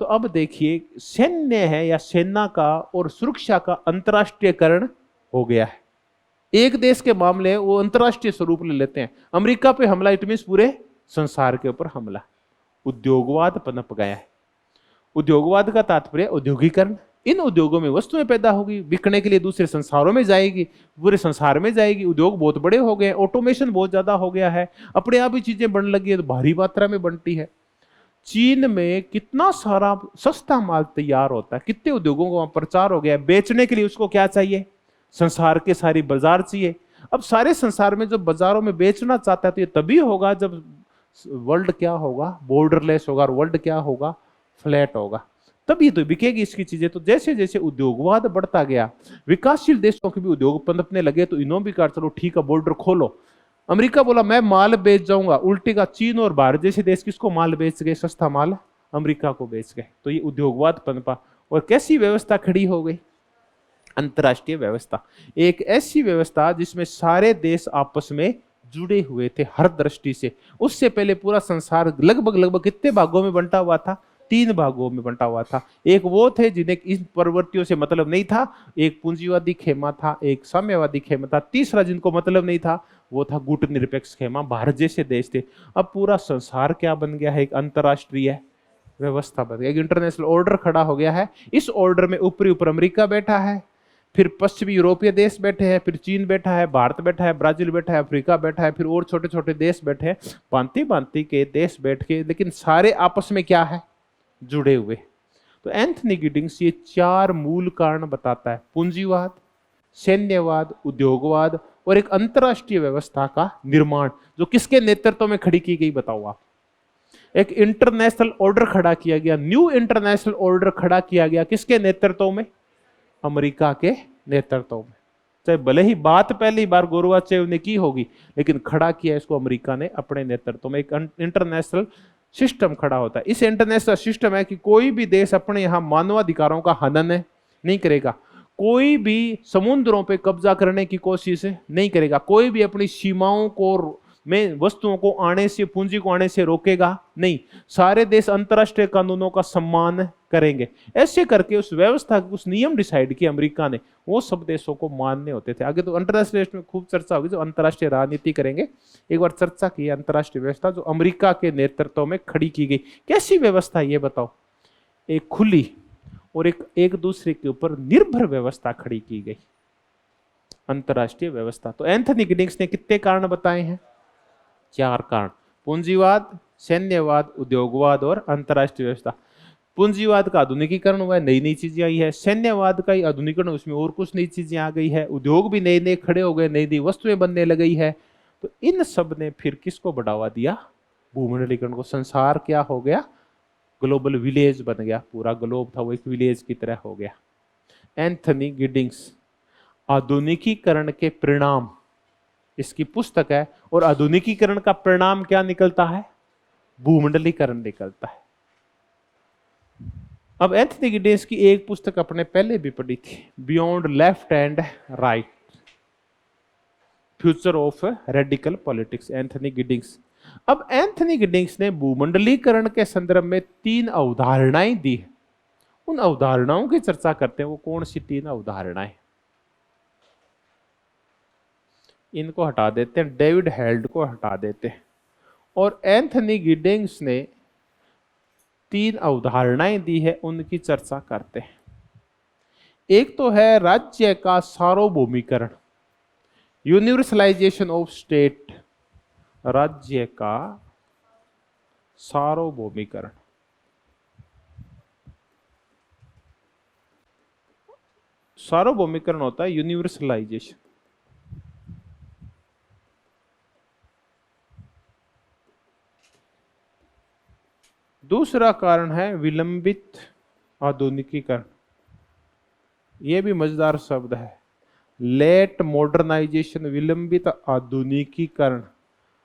तो अब देखिए, सैन्य है या सेना का और सुरक्षा का अंतरराष्ट्रीयकरण हो गया है। एक देश के मामले वो अंतरराष्ट्रीय स्वरूप ले लेते हैं। अमेरिका पे हमला, इट मींस पूरे संसार के ऊपर हमला। उद्योगवाद पनप गया है। उद्योगवाद का तात्पर्य औद्योगिकरण, इन उद्योगों में वस्तुएं पैदा होगी, बिकने के लिए दूसरे संसारों में जाएगी, पूरे संसार में जाएगी। उद्योग बहुत बड़े हो गए, ऑटोमेशन बहुत ज्यादा हो गया है, अपने आप ही चीजें बनने लगी है, तो भारी मात्रा में बनती है। चीन में कितना सारा सस्ता माल तैयार होता है, कितने उद्योगों का वहां प्रचार हो गया है। बेचने के लिए उसको क्या चाहिए? संसार के सारी बाजार चाहिए। अब सारे संसार में जो बाजारों में बेचना चाहता है तो ये तभी होगा जब वर्ल्ड क्या होगा? बॉर्डरलेस होगा। और वर्ल्ड क्या होगा? फ्लैट होगा, तभी तो बिकेगी इसकी चीजें। तो जैसे जैसे उद्योगवाद बढ़ता गया, विकासशील देशों के भी उद्योग पनपने लगे, तो इन्होंने भी कहा चलो ठीक है बॉर्डर खोलो। अमेरिका बोला मैं माल बेच जाऊंगा, उल्टी का चीन और भारत जैसे देश किसको माल बेच गए? सस्ता माल अमेरिका को बेच गए। तो ये उद्योगवाद पनपा और कैसी व्यवस्था खड़ी हो गई? अंतरराष्ट्रीय व्यवस्था। एक ऐसी व्यवस्था जिसमें सारे देश आपस में जुड़े हुए थे हर दृष्टि से। उससे पहले पूरा संसार लगभग कितने भागों में बंटा हुआ था? 3 भागों में बंटा हुआ था। एक वो थे जिन्हें इन प्रवृत्तियों से मतलब नहीं था, एक पूंजीवादी खेमा था, एक साम्यवादी खेमा था, तीसरा जिनको मतलब नहीं था वो था गुटनिरपेक्ष खेमा, भारत जैसे देश थे। अब पूरा संसार क्या बन गया है? एक अंतरराष्ट्रीय व्यवस्था बन गया, एक इंटरनेशनल ऑर्डर खड़ा हो गया है। इस ऑर्डर में ऊपरी ऊपर अमेरिका बैठा है, फिर पश्चिमी यूरोपीय देश बैठे हैं, फिर चीन बैठा है, भारत बैठा है, ब्राजील बैठा है, अफ्रीका बैठा है, फिर और छोटे छोटे देश बैठे हैं, भांति भांति के देश बैठ के, लेकिन सारे आपस में क्या है? जुड़े हुए। तो एंथनी गिडिंग्स ये 4 मूल कारण बताता है: पूंजीवाद, सैन्यवाद, उद्योगवाद और एक अंतरराष्ट्रीय व्यवस्था का निर्माण, जो किसके नेतृत्व में खड़ी की गई? बताओ आप। एक इंटरनेशनल ऑर्डर खड़ा किया गया, न्यू इंटरनेशनल ऑर्डर खड़ा किया गया, किसके नेतृत्व में? अमेरिका के नेतृत्व में। चाहे भले ही बात पहली बार गोरबाचेव ने की होगी, लेकिन खड़ा किया इसको अमेरिका ने अपने नेतृत्व में। एक इंटरनेशनल सिस्टम खड़ा होता है। इस इंटरनेशनल सिस्टम है कि कोई भी देश अपने यहां मानवाधिकारों का हनन नहीं करेगा, कोई भी समुद्रों पे कब्जा करने की कोशिश नहीं करेगा, कोई भी अपनी सीमाओं को में वस्तुओं को आने से, पूंजी को आने से रोकेगा नहीं। सारे देश अंतरराष्ट्रीय कानूनों का सम्मान करेंगे। ऐसे करके उस व्यवस्था के कुछ नियम डिसाइड किए अमेरिका ने, वो सब देशों को मानने होते थे। आगे तो अंतरराष्ट्रीय में खूब चर्चा होगी, जो अंतरराष्ट्रीय राजनीति करेंगे। एक बार चर्चा की अंतरराष्ट्रीय व्यवस्था जो अमेरिका के नेतृत्व में खड़ी की गई। कैसी व्यवस्था ये बताओ? एक खुली और एक दूसरे के ऊपर निर्भर व्यवस्था खड़ी की गई, अंतरराष्ट्रीय व्यवस्था। तो एंथनी गिडिंग्स ने कितने कारण बताए हैं? 4 कारण: पूंजीवाद, सैन्यवाद, उद्योगवाद और अंतरराष्ट्रीय व्यवस्था। पूंजीवाद का आधुनिकीकरण हुआ है, नई नई चीजें आई है। सैन्यवाद का आधुनिकीकरण, उसमें और कुछ नई चीजें आ गई है। उद्योग भी नए नए खड़े हो गए, नई नई वस्तुएं बनने लगी है। तो इन सब ने फिर किसको बढ़ावा दिया? भूमंडलीकरण को। संसार क्या हो गया? ग्लोबल विलेज बन गया। पूरा ग्लोब था वो एक विलेज की तरह हो गया। एंथनी गिडिंग्स आधुनिकीकरण के परिणाम, इसकी पुस्तक है। और आधुनिकीकरण का परिणाम क्या निकलता है? भूमंडलीकरण निकलता है। अब एंथनी गिडिंग्स की एक पुस्तक अपने पहले भी पढ़ी थी, beyond left and right, future of radical politics, Anthony Giddings. अब एंथनी गिडिंग्स ने भूमंडलीकरण के संदर्भ में 3 अवधारणाएं दी है। उन अवधारणाओं की चर्चा करते हैं। वो कौन सी 3 अवधारणाएं? इनको हटा देते हैं, डेविड हेल्ड को हटा देते हैं, और एंथनी गिडिंग्स ने 3 अवधारणाएं दी है, उनकी चर्चा करते हैं। एक तो है राज्य का सार्वभौमिकरण, यूनिवर्सलाइजेशन ऑफ स्टेट, राज्य का सार्वभौमिकरण। सार्वभौमिकरण होता है यूनिवर्सलाइजेशन। दूसरा कारण है विलंबित आधुनिकीकरण। यह भी मजेदार शब्द है, लेट मॉडर्नाइजेशन, विलंबित आधुनिकीकरण।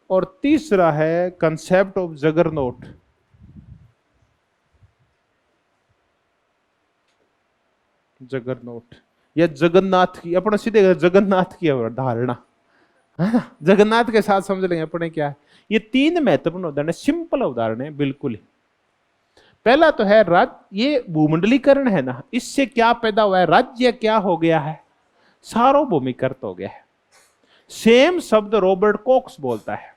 और तीसरा है कंसेप्ट ऑफ जगरनॉट, जगरनॉट या जगन्नाथ की, अपने सीधे जगन्नाथ की अवधारणा, जगन्नाथ के साथ समझ लेंगे अपने क्या है। ये 3 महत्वपूर्ण उदाहरण, सिंपल उदाहरण है बिल्कुल ही। पहला तो है ये भूमंडलीकरण है ना, इससे क्या पैदा हुआ है? राज्य क्या हो गया है? सार्वभौमिकृत हो गया है। सेम शब्द रॉबर्ट कॉक्स बोलता है।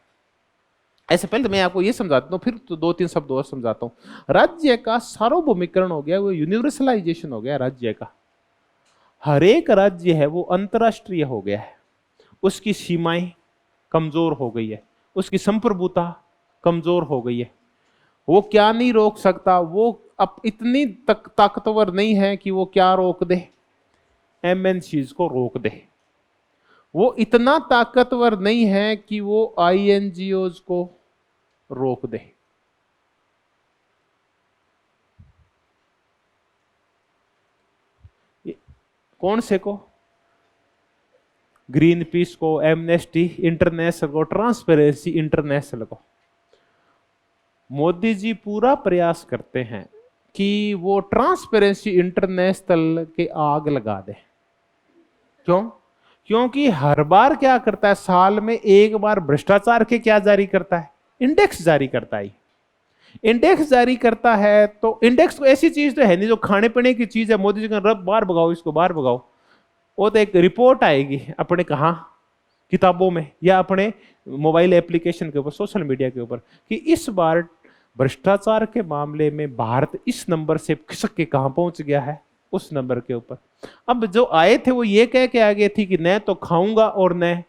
ऐसे पहले तो मैं आपको ये समझाता हूँ, फिर तो 2-3 शब्द और समझाता हूँ। राज्य का सार्वभौमिकरण हो गया, वो यूनिवर्सलाइजेशन हो गया राज्य का। हर एक राज्य है वो अंतरराष्ट्रीय हो गया है, उसकी सीमाएं कमजोर हो गई है, उसकी संप्रभुता कमजोर हो गई है। वो क्या नहीं रोक सकता, वो अब इतनी ताकतवर नहीं है कि वो क्या रोक दे, एमएनसीज को रोक दे। वो इतना ताकतवर नहीं है कि वो आईएनजीओज को रोक दे। कौन से को? ग्रीन पीस को, एमनेस्टी इंटरनेशनल को, ट्रांसपेरेंसी इंटरनेशनल को। मोदी जी पूरा प्रयास करते हैं कि वो ट्रांसपेरेंसी इंटरनेशनल के आग लगा दे। क्यों? क्योंकि हर बार क्या करता है, साल में एक बार भ्रष्टाचार के क्या जारी करता है, इंडेक्स जारी करता है। इंडेक्स जारी करता है तो इंडेक्स को ऐसी चीज तो है नहीं जो खाने पीने की चीज है, मोदी जी का रब बाहर भगाओ इसको, बाहर भगाओ। वो तो एक रिपोर्ट आएगी अपने कहाँ, किताबों में या अपने मोबाइल एप्लीकेशन के ऊपर, सोशल मीडिया के ऊपर, कि इस बार भ्रष्टाचार के मामले में भारत इस नंबर से खिसक के कहां पहुंच गया है, उस नंबर के ऊपर। अब जो आए थे वो ये कह के आगे थी कि न तो खाऊंगा और न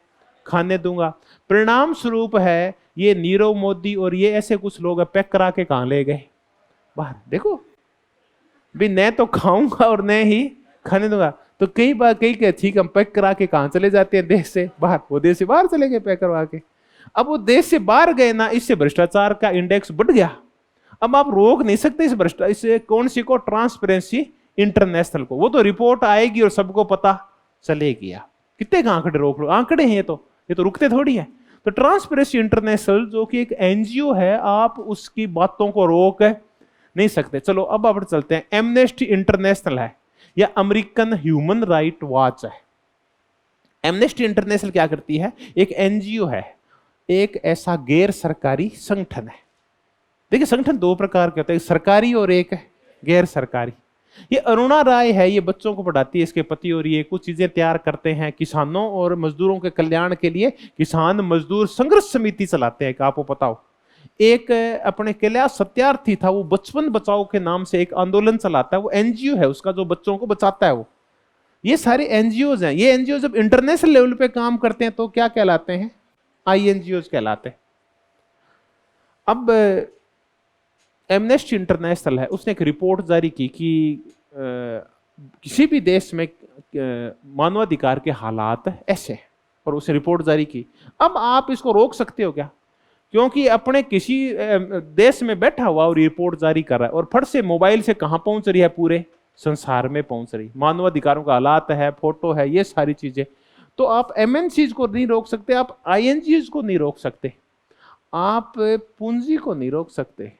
खाने दूंगा। परिणाम स्वरूप है ये नीरव मोदी और ये ऐसे कुछ लोग पैक करा के कहां ले गए, बाहर। देखो भी, न तो खाऊंगा और न ही खाने दूंगा, तो कई बार कई के ठीक हम पैक करा के कहां चले जाते हैं, देश से बाहर। वो देश से बाहर चले गए पैक करवा के। अब वो देश से बाहर गए ना, इससे भ्रष्टाचार का इंडेक्स बढ़ गया। अब आप रोक नहीं सकते इस भ्रष्टाचार, इसे कौन सी को, ट्रांसपेरेंसी इंटरनेशनल को। वो तो रिपोर्ट आएगी और सबको पता चलेगी। कितने का आंकड़े रोक लो, आंकड़े हैं ये तो रुकते थोड़ी है। तो ट्रांसपेरेंसी इंटरनेशनल जो कि एक एनजीओ है, आप उसकी बातों को रोक नहीं सकते। चलो अब आप चलते हैं, एमनेस्टी इंटरनेशनल है या अमेरिकन ह्यूमन राइट वॉच है। एमनेस्टी इंटरनेशनल क्या करती है, एक एनजीओ है, एक ऐसा गैर सरकारी संगठन है। देखिए संगठन दो प्रकार के होते हैं, सरकारी और एक गैर सरकारी। ये अरुणा राय है, ये बच्चों को पढ़ाती है, इसके पति, और ये कुछ चीजें तैयार करते हैं किसानों और मजदूरों के कल्याण के लिए। किसान मजदूर संघर्ष समिति चलाते हैं, आपको पता हो। एक अपने कैलाश सत्यार्थी था, वो बचपन बचाओ के नाम से एक आंदोलन चलाता है, वो एनजीओ है उसका, जो बच्चों को बचाता है वो। ये सारे एनजीओज हैं। ये एनजीओ जब इंटरनेशनल लेवल पे काम करते हैं तो क्या कहलाते हैं, आईएनजीओज कहलाते हैं। अब एमनेस्टी इंटरनेशनल है, उसने एक रिपोर्ट जारी की कि किसी भी देश में मानवाधिकार के हालात ऐसे हैं, और उसे रिपोर्ट जारी की। अब आप इसको रोक सकते हो क्या? क्योंकि अपने किसी देश में बैठा हुआ और रिपोर्ट जारी कर रहा है, और फट से मोबाइल से कहां पहुंच रही है, पूरे संसार में पहुंच रही। मानवाधिकारों का हालात है, फोटो है, ये सारी चीजें। तो आप एमएनसीज को नहीं रोक सकते, आप आईएनजीज को नहीं रोक सकते, आप पूंजी को नहीं रोक सकते।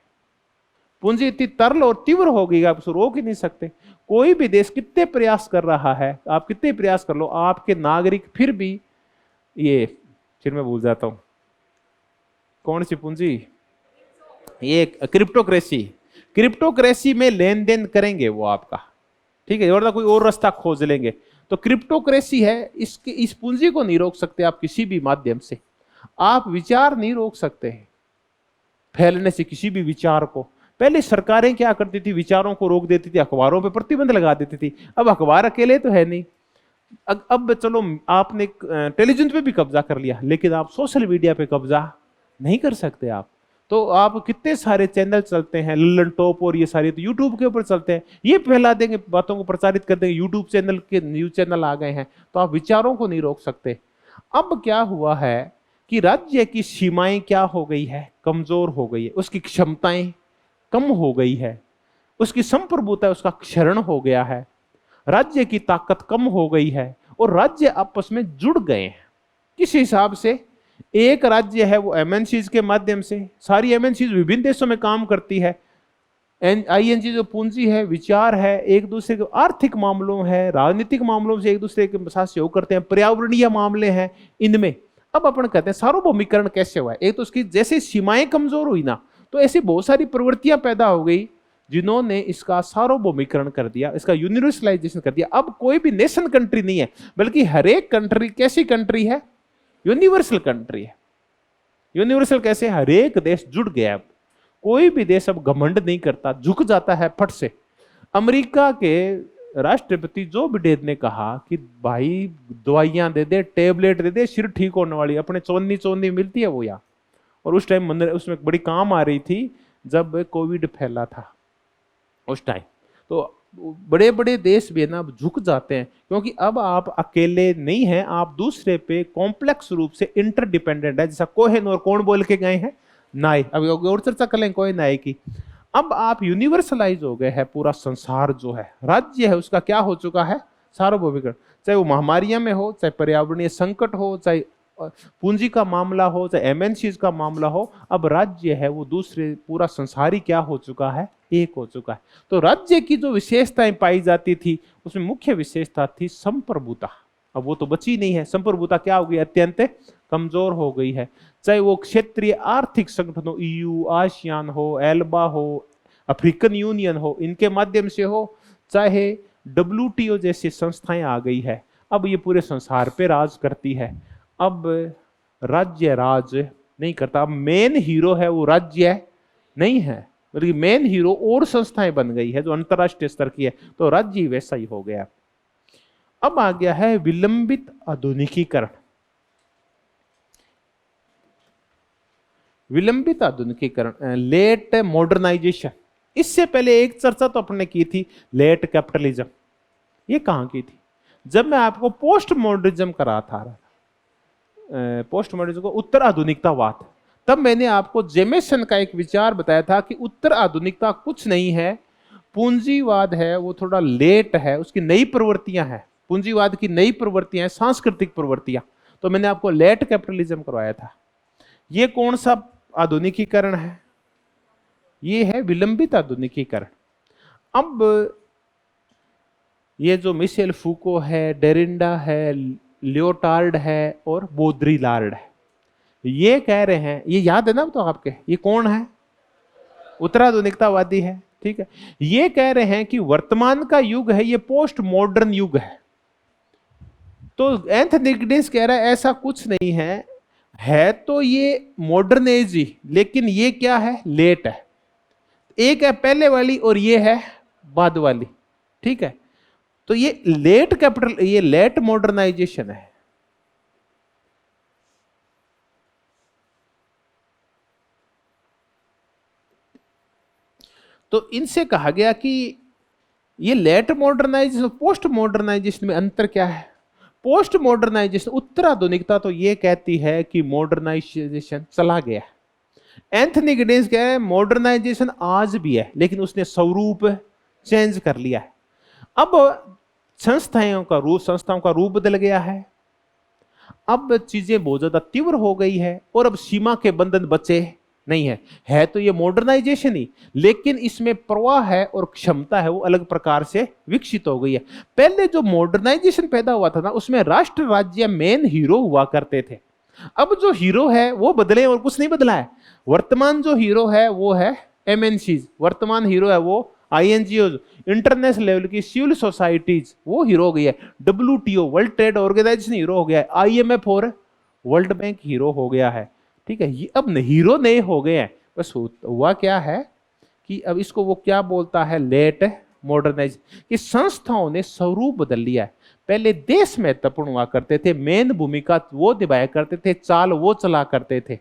पूंजी इतनी तरल और तीव्र हो गई, आप उसको रोक ही नहीं सकते। कोई भी देश कितने प्रयास कर रहा है, आप कितने प्रयास कर लो, आपके नागरिक फिर भी ये, फिर मैं भूल जाता हूं कौन सी पूंजी, ये क्रिप्टोक्रेसी। क्रिप्टोक्रेसी में लेन देन करेंगे वो आपका, ठीक है, और कोई और रास्ता खोज लेंगे। तो क्रिप्टोक्रेसी है, इसके इस पूंजी को नहीं रोक सकते आप किसी भी माध्यम से। आप विचार नहीं रोक सकते फैलने से किसी भी विचार को। पहले सरकारें क्या करती थी, विचारों को रोक देती थी, अखबारों पे प्रतिबंध लगा देती थी। अब अखबार अकेले तो है नहीं, अब चलो आपने टेलीविजन पे भी कब्जा कर लिया, लेकिन आप सोशल मीडिया पे कब्जा नहीं कर सकते। आप तो आप कितने सारे चैनल चलते हैं, लल्लन टॉप और ये सारे तो यूट्यूब के ऊपर चलते हैं, ये फैला देंगे, बातों को प्रचारित कर देंगे। यूट्यूब चैनल के न्यूज चैनल आ गए हैं, तो आप विचारों को नहीं रोक सकते। अब क्या हुआ है कि राज्य की सीमाएं क्या हो गई है, कमजोर हो गई है, उसकी क्षमताएं कम हो गई है, उसकी संप्रभुता, उसका क्षरण हो गया है, राज्य की ताकत कम हो गई है, और राज्य आपस में जुड़ गए हैं। किस हिसाब से? एक राज्य है वो एमएनसीज के माध्यम से, सारी एमएनसीज विभिन्न देशों में काम करती है। आईएनजी जो पूंजी है, विचार है, एक दूसरे के आर्थिक मामलों है, राजनीतिक मामलों से एक दूसरे के साथ सहयोग करते हैं, पर्यावरणीय मामले हैं इनमें। अब अपन कहते हैं सार्वभौमिकरण कैसे हुआ है। एक तो उसकी जैसे सीमाएं कमजोर हुई ना, तो ऐसी बहुत सारी प्रवृत्तियां पैदा हो गई जिन्होंने इसका सार्वभौमिकरण कर दिया, इसका यूनिवर्सलाइजेशन कर दिया। अब कोई भी नेशन कंट्री नहीं है, बल्कि हर एक कंट्री कैसी कंट्री है, यूनिवर्सल कंट्री है। यूनिवर्सल कैसे? हर एक देश जुड़ गया। अब कोई भी देश अब घमंड नहीं करता, झुक जाता है फट से। अमेरिका के राष्ट्रपति जो बिडेन ने कहा कि भाई दवाइयां दे दे, टेबलेट दे दे, सिर ठीक होने वाली, अपने चौंदी चौंदी मिलती है वो यहाँ। और उस टाइम मंदिर उसमें बड़ी काम आ रही थी जब कोविड फैला था उस टाइम। तो बड़े बड़े देश भी है ना अब झुक जाते हैं, क्योंकि अब आप अकेले नहीं हैं, आप दूसरे पे कॉम्प्लेक्स रूप से इंटरडिपेंडेंट है। जैसा कोहेन और कौन बोल के गए हैं? नाई। अब और चर्चा कर लें कोहेन नाई की। अब आप यूनिवर्सलाइज हो गए हैं, पूरा संसार जो है, राज्य है उसका क्या हो चुका है? सार्वभौमिकरण। चाहे वो महामारियां में हो, चाहे पर्यावरणीय संकट हो, चाहे पूंजी का मामला हो, चाहे एमएनसीज का मामला हो, अब राज्य है वो दूसरे, पूरा संसार ही क्या हो चुका है? एक हो चुका है। तो राज्य की जो विशेषताएं पाई जाती थी उसमें मुख्य विशेषता थी संप्रभुता। अब वो तो बची नहीं है। संप्रभुता क्या हो गई? अत्यंत कमजोर हो गई है। चाहे वो क्षेत्रीय आर्थिक संगठन हो, ईयू, आसियान हो, एल्बा हो, अफ्रीकन यूनियन हो, इनके माध्यम से हो, चाहे डब्ल्यूटीओ जैसी संस्थाएं आ गई है, अब ये पूरे संसार पे राज करती है। अब राज्य राज नहीं करता, अब मेन हीरो है वो राज्य नहीं है, बल्कि मेन हीरो और संस्थाएं बन गई है जो अंतरराष्ट्रीय स्तर की है। तो राज्य ही वैसा ही हो गया। अब आ गया है विलंबित आधुनिकीकरण। विलंबित आधुनिकीकरण, लेट मॉडर्नाइजेशन। इससे पहले एक चर्चा तो अपने की थी लेट कैपिटलिज्म। ये कहां की थी? जब मैं आपको पोस्ट मॉडर्निज्म करा था, पोस्ट मॉडर्निज्म को उत्तर आधुनिकतावाद, तब मैंने आपको जेमेसन का एक विचार बताया था कि उत्तर आधुनिकता कुछ नहीं है, पूंजीवाद है, वो थोड़ा लेट है, उसकी नई प्रवृत्तियां हैं, पूंजीवाद की नई प्रवृत्तियां हैं, सांस्कृतिक प्रवृत्तियां। तो मैंने आपको लेट कैपिटलिज्म करवाया था। ये कौन सा आधुनिकीकरण है? ये है विलंबित आधुनिकीकरण। अब ये जो मिशेल फूको है, डेरिंडा है, लियोटार्ड है और बोद्रिलार्ड है, ये कह रहे हैं, ये याद है ना तो आपके, ये कौन है? उत्तराधुनिकतावादी है, ठीक है। ये कह रहे हैं कि वर्तमान का युग है ये पोस्ट मॉडर्न युग है। तो एंथनी गिड्स कह रहा है ऐसा कुछ नहीं है तो ये मॉडर्न एज ही, लेकिन ये क्या है? लेट है। एक है पहले वाली और ये है बाद वाली, ठीक है। तो ये लेट कैपिटल, ये लेट मॉडर्नाइजेशन है। तो इनसे कहा गया कि ये लेट मॉडर्नाइजेशन, पोस्ट मॉडर्नाइजेशन में अंतर क्या है? पोस्ट मॉडर्नाइजेशन, उत्तराधुनिकता तो ये कहती है कि मॉडर्नाइजेशन चला गया। एंथनी गिड्स कह रहे हैं मॉडर्नाइजेशन आज भी है, लेकिन उसने स्वरूप चेंज कर लिया है। अब संस्थाओं का रूप बदल गया है। अब चीजें बहुत ज्यादा तीव्र हो गई है और अब सीमा के बंधन बचे नहीं है तो ये मॉडर्नाइजेशन ही, लेकिन इसमें प्रवाह है और क्षमता है वो अलग प्रकार से विकसित हो गई है। पहले जो मॉडर्नाइजेशन पैदा हुआ था ना, उसमें राष्ट्र राज्य मेन हीरो हुआ करते थे। अब जो हीरो है वो बदले और कुछ नहीं बदला है। वर्तमान जो हीरो है वो है एमएनसीज, वर्तमान हीरो है वो आईएनजीओ, इंटरनेशनल लेवल की सिविल सोसाइटीज, वो हीरो हो गई है। WTO, world trade organization hero हो गया है। आईएमएफ और वर्ल्ड बैंक हीरो हो गया है, ठीक है। ये अब हीरो नए हो गए हैं। बस हुआ क्या है कि अब इसको वो क्या बोलता है, लेट मॉडर्नाइज, कि संस्थाओं ने स्वरूप बदल लिया है। पहले देश महत्वपूर्ण हुआ करते थे, मेन भूमिका वो निभाया करते थे, चाल वो चला करते थे।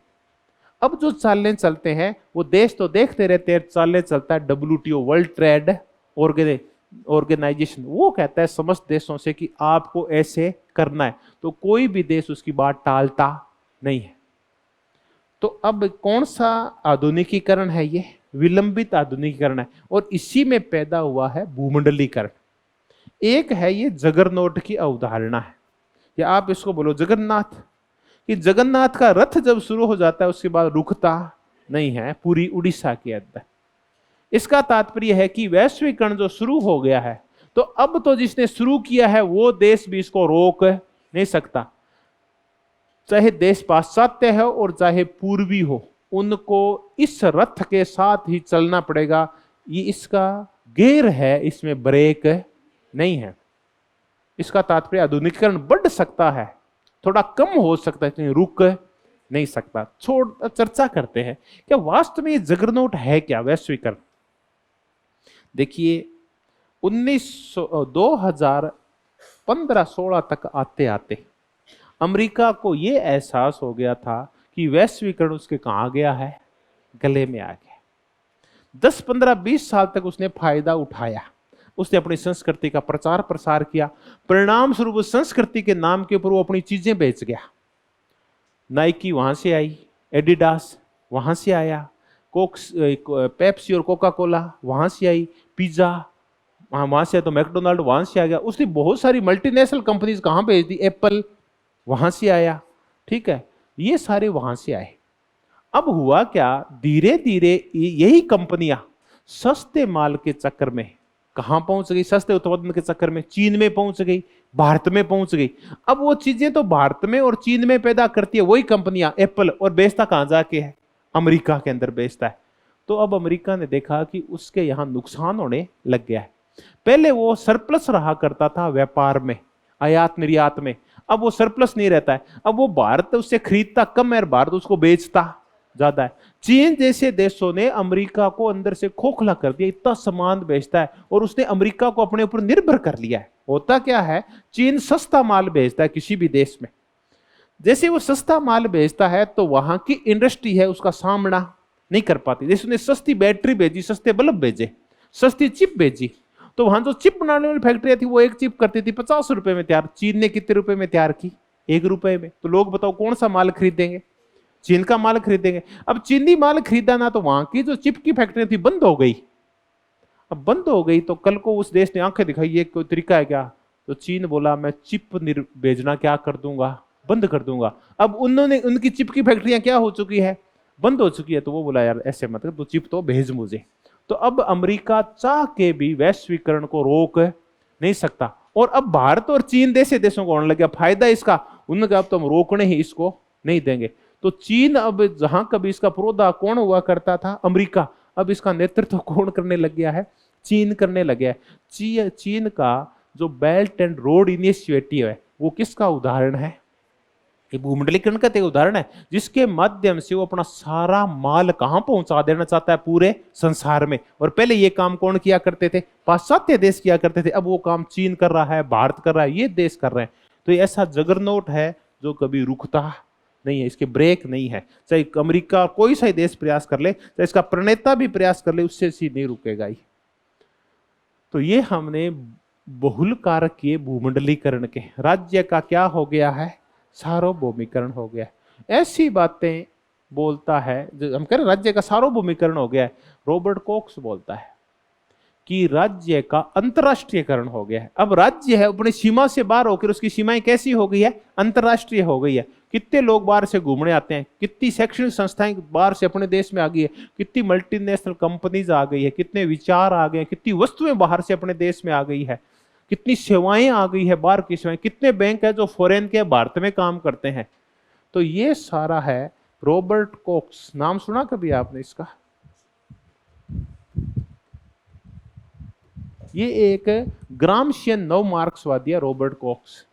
अब जो चालें चलते हैं वो देश तो देखते रहते हैं, चालें चलता है डब्ल्यूटीओ, वर्ल्ड ट्रेड ऑर्गेनाइजेशन, वो कहता है समस्त देशों से कि आपको ऐसे करना है, तो कोई भी देश उसकी बात टालता नहीं है। तो अब कौन सा आधुनिकीकरण है? ये विलंबित आधुनिकीकरण है, और इसी में पैदा हुआ है भूमंडलीकरण। एक है ये जगरनॉट की अवधारणा है, या आप इसको बोलो जगन्नाथ, कि जगन्नाथ का रथ जब शुरू हो जाता है उसके बाद रुकता नहीं है पूरी उड़ीसा के अंदर। इसका तात्पर्य है कि वैश्वीकरण जो शुरू हो गया है, तो अब तो जिसने शुरू किया है वो देश भी इसको रोक नहीं सकता। चाहे देश पाश्चात्य हो और चाहे पूर्वी हो, उनको इस रथ के साथ ही चलना पड़ेगा। ये इसका गियर है, इसमें ब्रेक नहीं है। इसका तात्पर्य आधुनिकीकरण बढ़ सकता है, थोड़ा कम हो सकता है, रुक नहीं सकता। छोड़ चर्चा करते हैं क्या वास्तव में ये जगरनॉट है क्या, वैश्वीकरण। देखिए 2015-16 तक आते आते अमेरिका को ये एहसास हो गया था कि वैश्वीकरण उसके कहां गया है, गले में आ गया। 10-15-20 साल तक उसने फायदा उठाया, उसने अपनी संस्कृति का प्रचार प्रसार किया, परिणाम स्वरूप संस्कृति के नाम के ऊपर वो अपनी चीजें बेच गया। नाइकी वहां से आई, एडिडास वहां से आया, कोक्स पेप्सी और कोका कोला वहां से आई, पिज्जा वहां से, तो मैकडोनाल्ड वहां से आ गया। उसने बहुत सारी मल्टीनेशनल कंपनीज कहां भेज दी, एप्पल वहां से आया, ठीक है, ये सारे वहां से आए। अब हुआ क्या, धीरे धीरे यही कंपनियां सस्ते माल के चक्कर में कहां पहुंच गई, सस्ते उत्पादन के चक्कर में चीन में पहुंच गई, भारत में पहुंच गई। अब वो चीजें तो भारत में और चीन में पैदा करती है वही कंपनियां एप्पल, और बेचता कहां जाके है, अमेरिका के अंदर बेचता है। तो अब अमेरिका ने देखा कि उसके यहां नुकसान होने लग गया है। पहले वो सरप्लस रहा करता था व्यापार में, आयात निर्यात में, अब वो सरप्लस नहीं रहता है। अब वो भारत उससे खरीदता कम है, भारत उसको बेचता ज्यादा है। चीन जैसे देशों ने अमेरिका को अंदर से खोखला कर दिया, इतना सामान बेचता है और उसने अमेरिका को अपने ऊपर निर्भर कर लिया है। होता क्या है, चीन सस्ता माल बेचता है किसी भी देश में, जैसे वो सस्ता माल बेचता है तो वहां की इंडस्ट्री है उसका सामना नहीं कर पाती। जैसे उसने सस्ती बैटरी भेजी, सस्ते बल्ब भेजे, सस्ती चिप भेजी, तो वहां जो चिप बनाने वाली फैक्ट्रियां थी वो एक चिप करती थी 50 रुपए में तैयार, चीन ने कितने रुपए में तैयार की, 1 रुपए में। तो लोग बताओ कौन सा माल खरीदेंगे, चीन का माल खरीदेंगे। अब चीनी माल खरीदा ना, तो वहां की जो चिप की फैक्ट्री थी बंद हो गई। अब बंद हो गई तो कल को उस देश ने आंखें दिखाई, ये कोई तरीका है क्या, तो चीन बोला मैं चिप भेजना क्या कर दूंगा, बंद कर दूंगा। अब उन्होंने, उनकी चिप की फैक्ट्रियां क्या हो चुकी है, बंद हो चुकी है। तो वो बोला यार ऐसे मत कर, तो चिप तो भेज मुझे। तो अब अमेरिका चाह के भी वैश्वीकरण को रोक नहीं सकता, और अब भारत और चीन जैसे देशों को होने लग गया फायदा इसका, उन्होंने कहा अब तो हम रोकने ही इसको नहीं देंगे। तो चीन, अब जहां कभी इसका प्रोदा कौन हुआ करता था, अमेरिका, अब इसका नेतृत्व कौन करने लग गया है, चीन करने लग गया है। चीन का जो बेल्ट एंड रोड इनिशिएटिव है वो किसका उदाहरण है, ये भूमंडलीकरण का उदाहरण है, जिसके माध्यम से वो अपना सारा माल कहां पहुंचा देना चाहता है, पूरे संसार में। और पहले ये काम कौन किया करते थे, पाश्चात्य देश किया करते थे, अब वो काम चीन कर रहा है, भारत कर रहा है, ये देश कर रहे हैं। तो ये ऐसा जगरनॉट है जो कभी रुकता नहीं है, इसके ब्रेक नहीं है। चाहे अमेरिका कोई सा देश प्रयास कर ले, चाहे इसका प्रणेता भी प्रयास कर ले, उससे सी नहीं रुकेगा ही। तो ये हमने बहुल कारक किए भूमंडलीकरण के, राज्य का क्या हो गया है, सार्वभौमिकरण हो गया। ऐसी बातें बोलता है, जो हम कह रहे राज्य का सार्वभौमिकरण हो गया है, रॉबर्ट कॉक्स बोलता है कि राज्य का अंतरराष्ट्रीयकरण हो गया है। अब राज्य है अपनी सीमा से बाहर होकर, उसकी सीमाएं कैसी हो गई है, अंतरराष्ट्रीय हो गई है। कितने लोग बाहर से घूमने आते हैं, कितनी शैक्षणिक संस्थाएं बाहर से अपने देश में आ गई है, कितनी मल्टीनेशनल कंपनीज आ गई है, कितने विचार आ गए, कितनी वस्तुएं बाहर से अपने देश में आ गई है, कितनी सेवाएं आ गई है बाहर की सेवाएं, कितने बैंक है जो फॉरेन के भारत में काम करते हैं। तो ये सारा है रॉबर्ट कॉक्स, नाम सुना कभी आपने इसका, ये एक ग्रामशियन नव मार्क्सवादी है रॉबर्ट कॉक्स।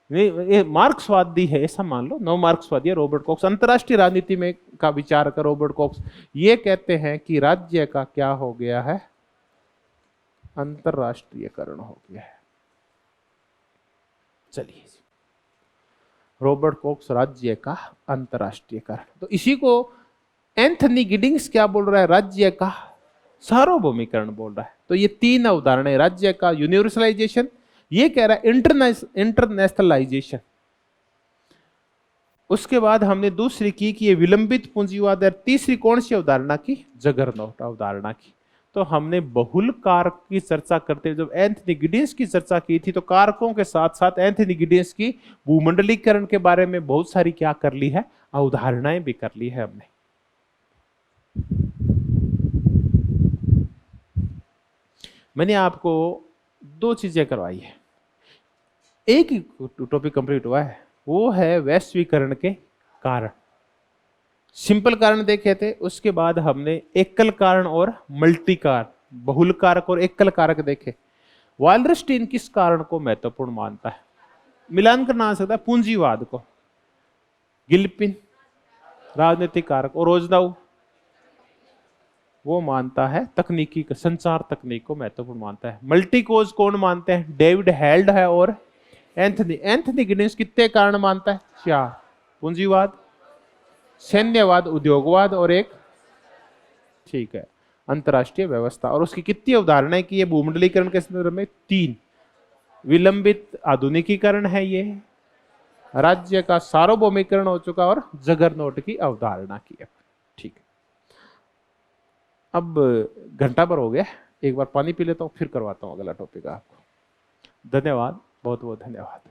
ये मार्क्सवादी है ऐसा मान लो, नव मार्क्सवादी है रॉबर्ट कॉक्स। अंतरराष्ट्रीय राजनीति में का विचार कर रॉबर्ट कॉक्स ये कहते हैं कि राज्य का क्या हो गया है, अंतरराष्ट्रीयकरण हो गया है। चलिए, रॉबर्ट कॉक्स, राज्य का अंतरराष्ट्रीयकरण। तो इसी को एंथनी गिडिंग्स क्या बोल रहा है, राज्य का सार्वभौमिकरण बोल रहा है। तो ये 3 उदाहरण है, राज्य का यूनिवर्सलाइजेशन, ये कह रहा है इंटरनेशनलाइजेशन। उसके बाद हमने दूसरी की कि ये विलंबित पूंजीवाद है। तीसरी कौन सी अवधारणा की, जगरनॉट अवधारणा की। तो हमने बहुल कारक की चर्चा करते हुए जब एंथनी गिडिंस की चर्चा की थी, तो कारकों के साथ साथ एंथनी गिडिंस की भूमंडलीकरण के बारे में बहुत सारी क्या कर ली है, अवधारणाएं भी कर ली है हमने। मैंने आपको 2 चीजें करवाई है, एक ही टॉपिक कंप्लीट हुआ है, वो है वैश्वीकरण के कारण। सिंपल कारण देखे थे, उसके बाद हमने एकल कारण और मल्टी कारण, बहुल कारक और एकल कारक देखे। वाल्रस्टीन किस कारण को महत्वपूर्ण मानता है, मिलान करना आ सकता है पूंजीवाद को। गिलपिन राजनीतिक कारक, और रोजनाऊ वो मानता है तकनीकी संचार तकनीक को महत्वपूर्ण मानता है। मल्टी कोज कौन मानते हैं? डेविड हेल्ड है और एंथनी गिडिंस कितने कारण मानता है? 4। पूंजीवाद, सैन्यवाद, उद्योगवाद और एक, ठीक है, अंतरराष्ट्रीय व्यवस्था। और उसकी कितनी अवधारणाएं की है भूमंडलीकरण के संदर्भ में? 3। विलंबित आधुनिकीकरण है ये, राज्य का सार्वभौमिकरण हो चुका और जगरनॉट की अवधारणा की है। ठीक है, अब घंटा भर हो गया, एक बार पानी पी लेता हूँ फिर करवाता हूँ अगला टॉपिक आपको। धन्यवाद, बहुत बहुत धन्यवाद।